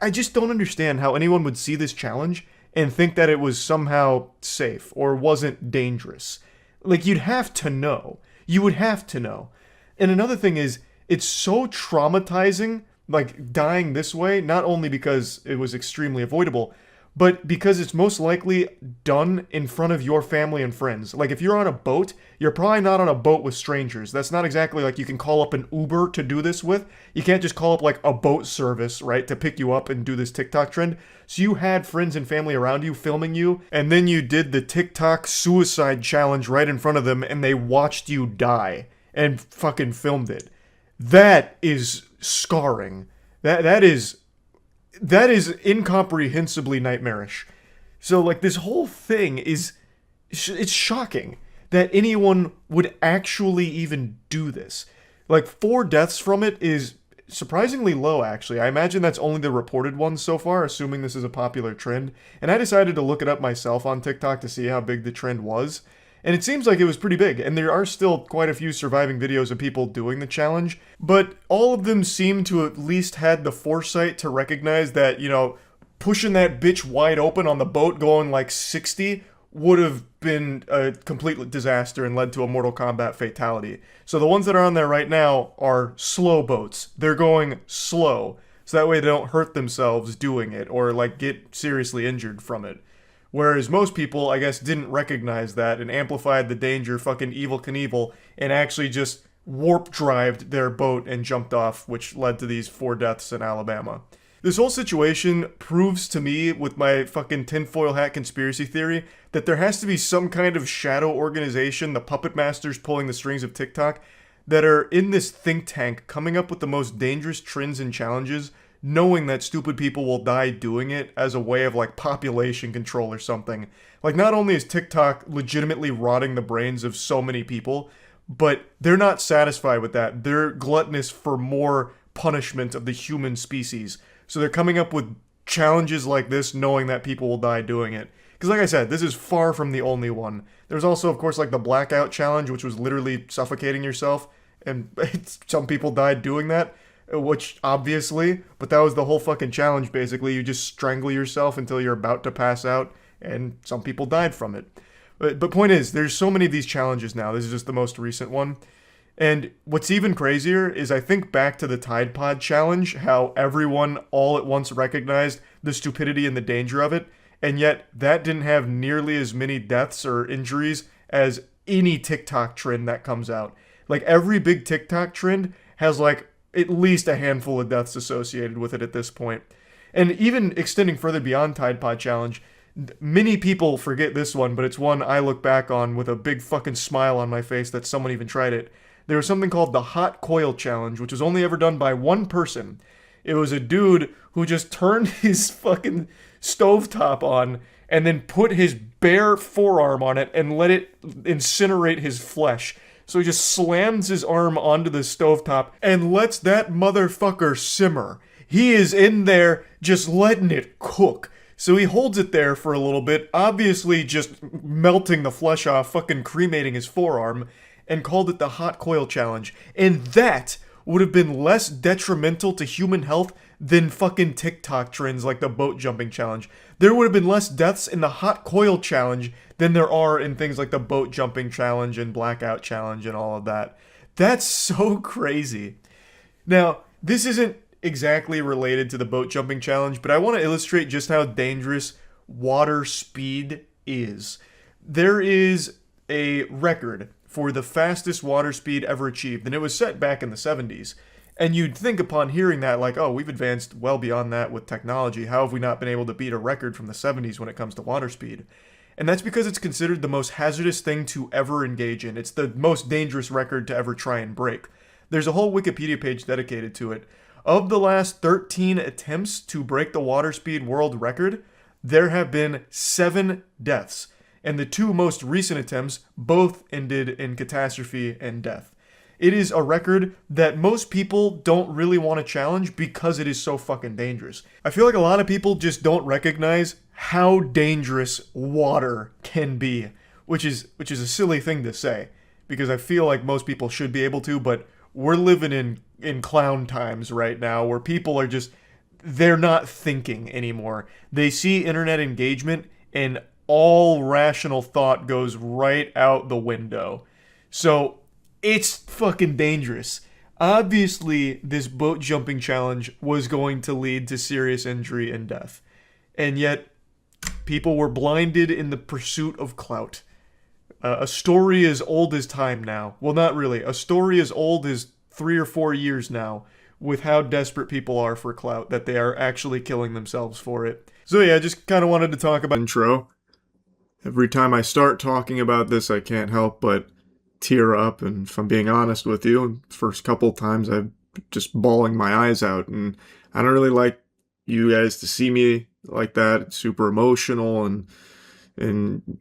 [SPEAKER 4] I just don't understand how anyone would see this challenge and think that it was somehow safe or wasn't dangerous. Like you'd have to know. You would have to know. And another thing is, it's so traumatizing, like dying this way, not only because it was extremely avoidable, but because it's most likely done in front of your family and friends. Like if you're on a boat, you're probably not on a boat with strangers. That's not exactly like you can call up an Uber to do this with. You can't just call up like a boat service, right, to pick you up and do this TikTok trend. So you had friends and family around you filming you, and then you did the TikTok suicide challenge right in front of them, and they watched you die and fucking filmed it. That is scarring. That is incomprehensibly nightmarish. So like this whole thing is, it's shocking that anyone would actually even do this. Like 4 deaths from it is surprisingly low actually. I imagine that's only the reported ones so far, assuming this is a popular trend. And I decided to look it up myself on TikTok to see how big the trend was. And it seems like it was pretty big, and there are still quite a few surviving videos of people doing the challenge, but all of them seem to at least had the foresight to recognize that, you know, pushing that bitch wide open on the boat going like 60 would have been a complete disaster and led to a Mortal Kombat fatality. So the ones that are on there right now are slow boats. They're going slow, so that way they don't hurt themselves doing it or like get seriously injured from it. Whereas most people, I guess, didn't recognize that and amplified the danger, fucking Evel Knievel, and actually just warp-drived their boat and jumped off, which led to these 4 deaths in Alabama. This whole situation proves to me, with my fucking tinfoil hat conspiracy theory, that there has to be some kind of shadow organization, the puppet masters pulling the strings of TikTok, that are in this think tank coming up with the most dangerous trends and challenges, knowing that stupid people will die doing it as a way of like population control or something. Like not only is TikTok legitimately rotting the brains of so many people, but they're not satisfied with that. They're gluttonous for more punishment of the human species. So they're coming up with challenges like this knowing that people will die doing it. Because like I said, this is far from the only one. There's also, of course, like the blackout challenge, which was literally suffocating yourself. And some people died doing that. Which, obviously, but that was the whole fucking challenge, basically. You just strangle yourself until you're about to pass out, and some people died from it. But point is, there's so many of these challenges now. This is just the most recent one. And what's even crazier is I think back to the Tide Pod challenge, how everyone all at once recognized the stupidity and the danger of it, and yet that didn't have nearly as many deaths or injuries as any TikTok trend that comes out. Like, every big TikTok trend has, like, at least a handful of deaths associated with it at this point. And even extending further beyond Tide Pod Challenge, many people forget this one, but it's one I look back on with a big fucking smile on my face that someone even tried it. There was something called the Hot Coil Challenge, which was only ever done by one person. It was a dude who just turned his fucking stovetop on and then put his bare forearm on it and let it incinerate his flesh. So he just slams his arm onto the stovetop and lets that motherfucker simmer. He is in there just letting it cook. So he holds it there for a little bit, obviously just melting the flesh off, fucking cremating his forearm, and called it the Hot Coil Challenge. And that would have been less detrimental to human health than fucking TikTok trends like the boat jumping challenge. There would have been less deaths in the Hot Coil Challenge than there are in things like the boat jumping challenge and blackout challenge and all of that. That's so crazy. Now, this isn't exactly related to the boat jumping challenge, but I want to illustrate just how dangerous water speed is. There is a record for the fastest water speed ever achieved, and it was set back in the 70s. And you'd think upon hearing that, like, oh, we've advanced well beyond that with technology. How have we not been able to beat a record from the 70s when it comes to water speed? And that's because it's considered the most hazardous thing to ever engage in. It's the most dangerous record to ever try and break. There's a whole Wikipedia page dedicated to it. Of the last 13 attempts to break the water speed world record, there have been 7 deaths. And the 2 most recent attempts both ended in catastrophe and death. It is a record that most people don't really want to challenge because it is so fucking dangerous. I feel like a lot of people just don't recognize how dangerous water can be, which is a silly thing to say, because I feel like most people should be able to, but we're living in clown times right now where people are just, they're not thinking anymore. They see internet engagement and all rational thought goes right out the window. So it's fucking dangerous. Obviously, this boat jumping challenge was going to lead to serious injury and death. And yet, people were blinded in the pursuit of clout. A story as old as time now. Well, not really. A story as old as 3 or 4 years now, with how desperate people are for clout, that they are actually killing themselves for it. So yeah, I just kind of wanted to talk about
[SPEAKER 1] intro. Every time I start talking about this, I can't help but tear up, and if I'm being honest with you, the first couple times I'm just bawling my eyes out, and I don't really like you guys to see me like that. It's super emotional, and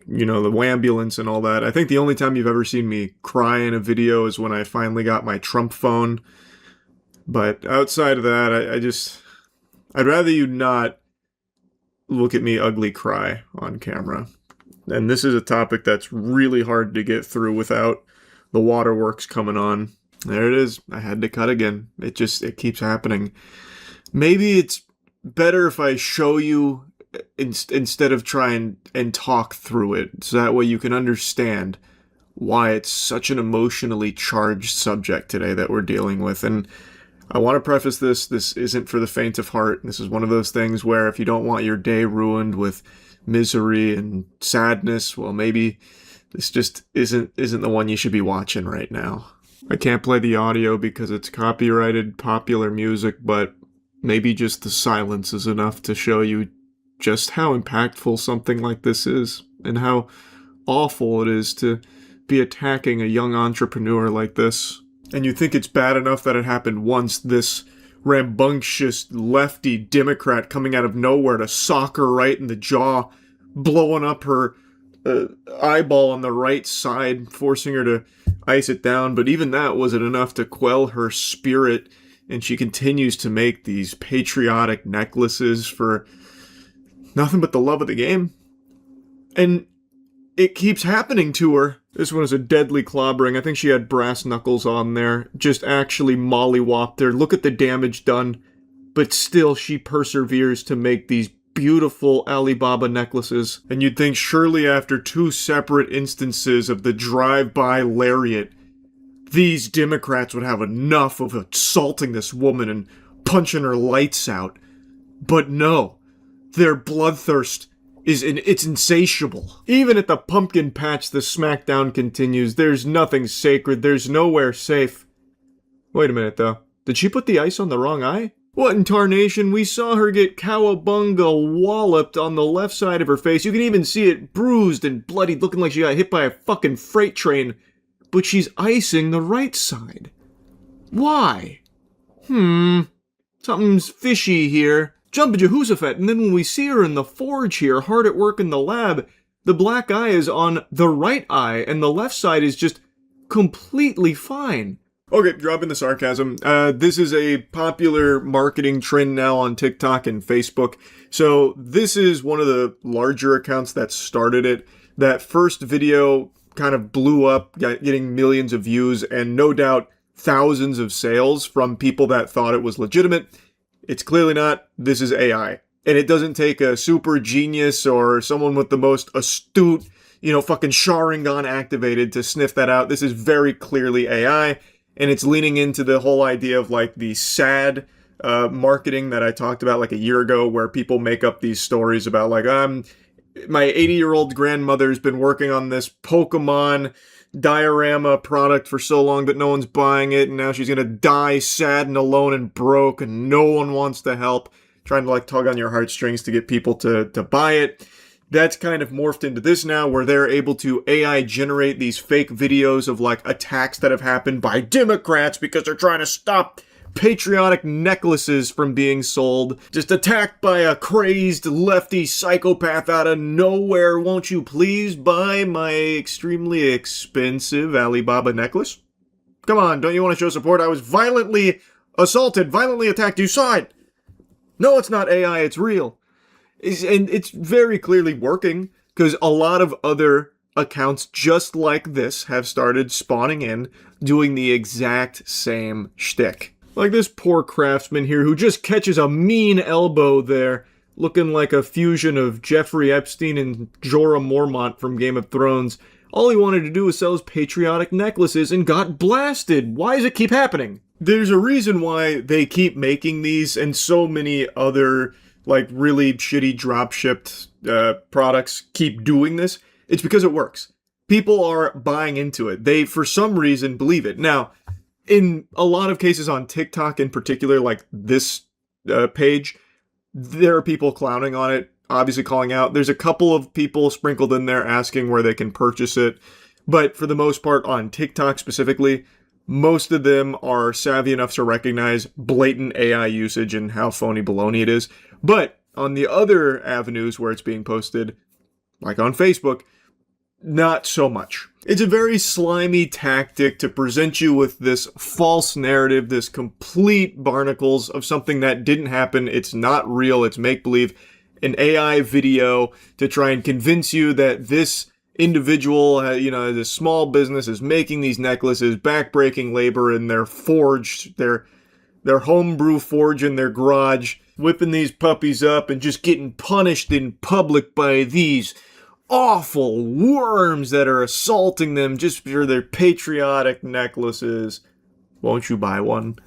[SPEAKER 1] you know, the wambulance and all that. I think the only time you've ever seen me cry in a video is when I finally got my Trump phone. But outside of that, I'd rather you not look at me ugly cry on camera. And this is a topic that's really hard to get through without the waterworks coming on. There it is. I had to cut again. It keeps happening. Maybe it's better if I show you instead of trying and talk through it, so that way you can understand why it's such an emotionally charged subject today that we're dealing with. And I want to preface this isn't for the faint of heart. This is one of those things where if you don't want your day ruined with misery and sadness, well, maybe this just isn't the one you should be watching right now. I can't play the audio because it's copyrighted popular music, but maybe just the silence is enough to show you just how impactful something like this is, and how awful it is to be attacking a young entrepreneur like this. And you think it's bad enough that it happened once, this rambunctious lefty Democrat coming out of nowhere to sock her right in the jaw, blowing up her eyeball on the right side, forcing her to ice it down. But even that wasn't enough to quell her spirit, and she continues to make these patriotic necklaces for nothing but the love of the game. And it keeps happening to her. This one is a deadly clobbering. I think she had brass knuckles on there. Just actually mollywopped her. Look at the damage done. But still, she perseveres to make these beautiful Alibaba necklaces. And you'd think surely after 2 separate instances of the drive-by lariat, these Democrats would have enough of assaulting this woman and punching her lights out. But no. Their bloodthirst it's insatiable. Even at the pumpkin patch, the smackdown continues. There's nothing sacred. There's nowhere safe. Wait a minute, though. Did she put the ice on the wrong eye? What in tarnation? We saw her get cowabunga walloped on the left side of her face. You can even see it bruised and bloodied, looking like she got hit by a fucking freight train. But she's icing the right side. Why? Something's fishy here. Jumping Jehoshaphat, and then when we see her in the forge here, hard at work in the lab, the black eye is on the right eye, and the left side is just completely fine. Okay, dropping the sarcasm. This is a popular marketing trend now on TikTok and Facebook. So this is one of the larger accounts that started it. That first video kind of blew up, getting millions of views, and no doubt thousands of sales from people that thought it was legitimate. It's clearly not. This is AI. And it doesn't take a super genius or someone with the most astute, fucking Sharingan activated to sniff that out. This is very clearly AI. and it's leaning into the whole idea of like the sad marketing that I talked about like a year ago, where people make up these stories about like, my 80-year-old grandmother's been working on this Pokemon diorama product for so long that no one's buying it, and now she's gonna die sad and alone and broke, and no one wants to help, trying to like tug on your heartstrings to get people to buy it. That's kind of morphed into this now, where they're able to AI generate these fake videos of like attacks that have happened by Democrats because they're trying to stop patriotic necklaces from being sold. Just attacked by a crazed lefty psychopath out of nowhere. Won't you please buy my extremely expensive Alibaba necklace? Come on, don't you want to show support? I was violently assaulted, violently attacked. You saw it. No, it's not AI, it's real. And it's very clearly working, because a lot of other accounts just like this have started spawning in, doing the exact same shtick. Like this poor craftsman here who just catches a mean elbow there, looking like a fusion of Jeffrey Epstein and Jorah Mormont from Game of Thrones. All he wanted to do was sell his patriotic necklaces and got blasted. Why does it keep happening? There's a reason why they keep making these, and so many other like really shitty drop-shipped products keep doing this. It's because it works. People are buying into it. They, for some reason, believe it. Now, in a lot of cases on TikTok in particular, like this page, there are people clowning on it, obviously calling out. There's a couple of people sprinkled in there asking where they can purchase it. But for the most part, on TikTok specifically, most of them are savvy enough to recognize blatant AI usage and how phony baloney it is. But on the other avenues where it's being posted, like on Facebook, not so much. It's a very slimy tactic to present you with this false narrative, this complete barnacles of something that didn't happen. It's not real. It's make-believe. An AI video to try and convince you that this individual, this small business is making these necklaces, backbreaking labor in their forge, their homebrew forge in their garage, whipping these puppies up and just getting punished in public by these awful worms that are assaulting them just for their patriotic necklaces. Won't you buy one?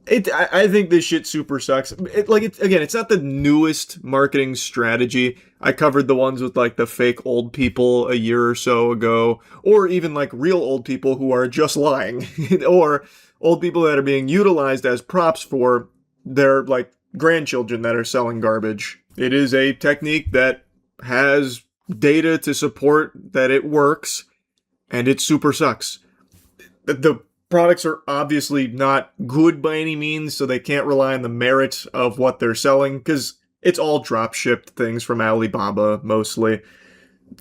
[SPEAKER 1] I think this shit super sucks. It's not the newest marketing strategy. I covered the ones with like the fake old people a year or so ago, or even like real old people who are just lying, or old people that are being utilized as props for their like grandchildren that are selling garbage. It is a technique that has data to support that it works, and it super sucks. The products are obviously not good by any means, so they can't rely on the merit of what they're selling, because it's all drop-shipped things from Alibaba, mostly.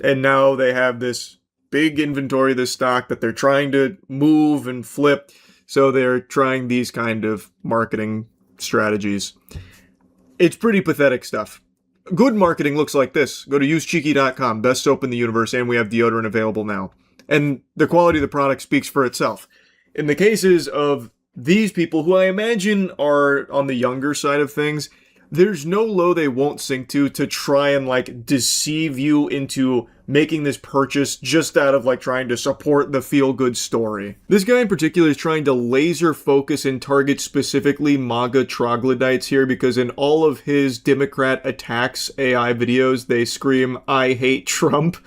[SPEAKER 1] And now they have this big inventory, this stock that they're trying to move and flip, so they're trying these kind of marketing strategies. It's pretty pathetic stuff. Good marketing looks like this. Go to usecheeky.com, best soap in the universe, and we have deodorant available now. And the quality of the product speaks for itself. In the cases of these people, who I imagine are on the younger side of things, there's no low they won't sink to try and like deceive you into making this purchase just out of like trying to support the feel-good story. This guy in particular is trying to laser focus and target specifically MAGA troglodytes here, because in all of his Democrat attacks AI videos, they scream, "I hate Trump."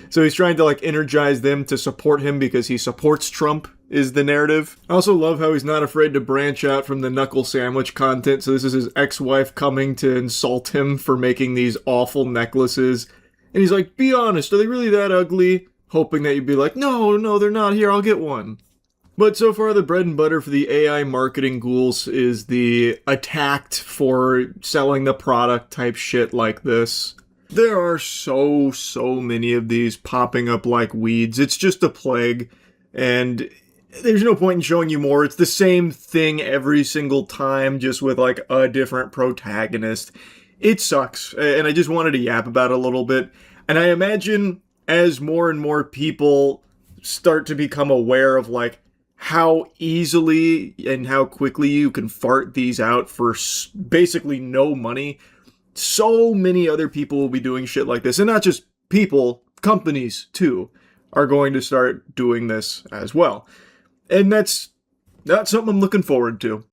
[SPEAKER 1] So he's trying to like energize them to support him because he supports Trump, is the narrative. I also love how he's not afraid to branch out from the knuckle sandwich content. So this is his ex-wife coming to insult him for making these awful necklaces. And he's like, "Be honest, are they really that ugly?" Hoping that you'd be like, no, they're not. Here, I'll get one. But so far, the bread and butter for the AI marketing ghouls is the attacked for selling the product type shit like this. There are so many of these popping up like weeds. It's just a plague. And there's no point in showing you more. It's the same thing every single time, just with like a different protagonist. It sucks. And I just wanted to yap about it a little bit. And I imagine as more and more people start to become aware of like how easily and how quickly you can fart these out for basically no money, so many other people will be doing shit like this. And not just people, companies too are going to start doing this as well. And that's That's something I'm looking forward to.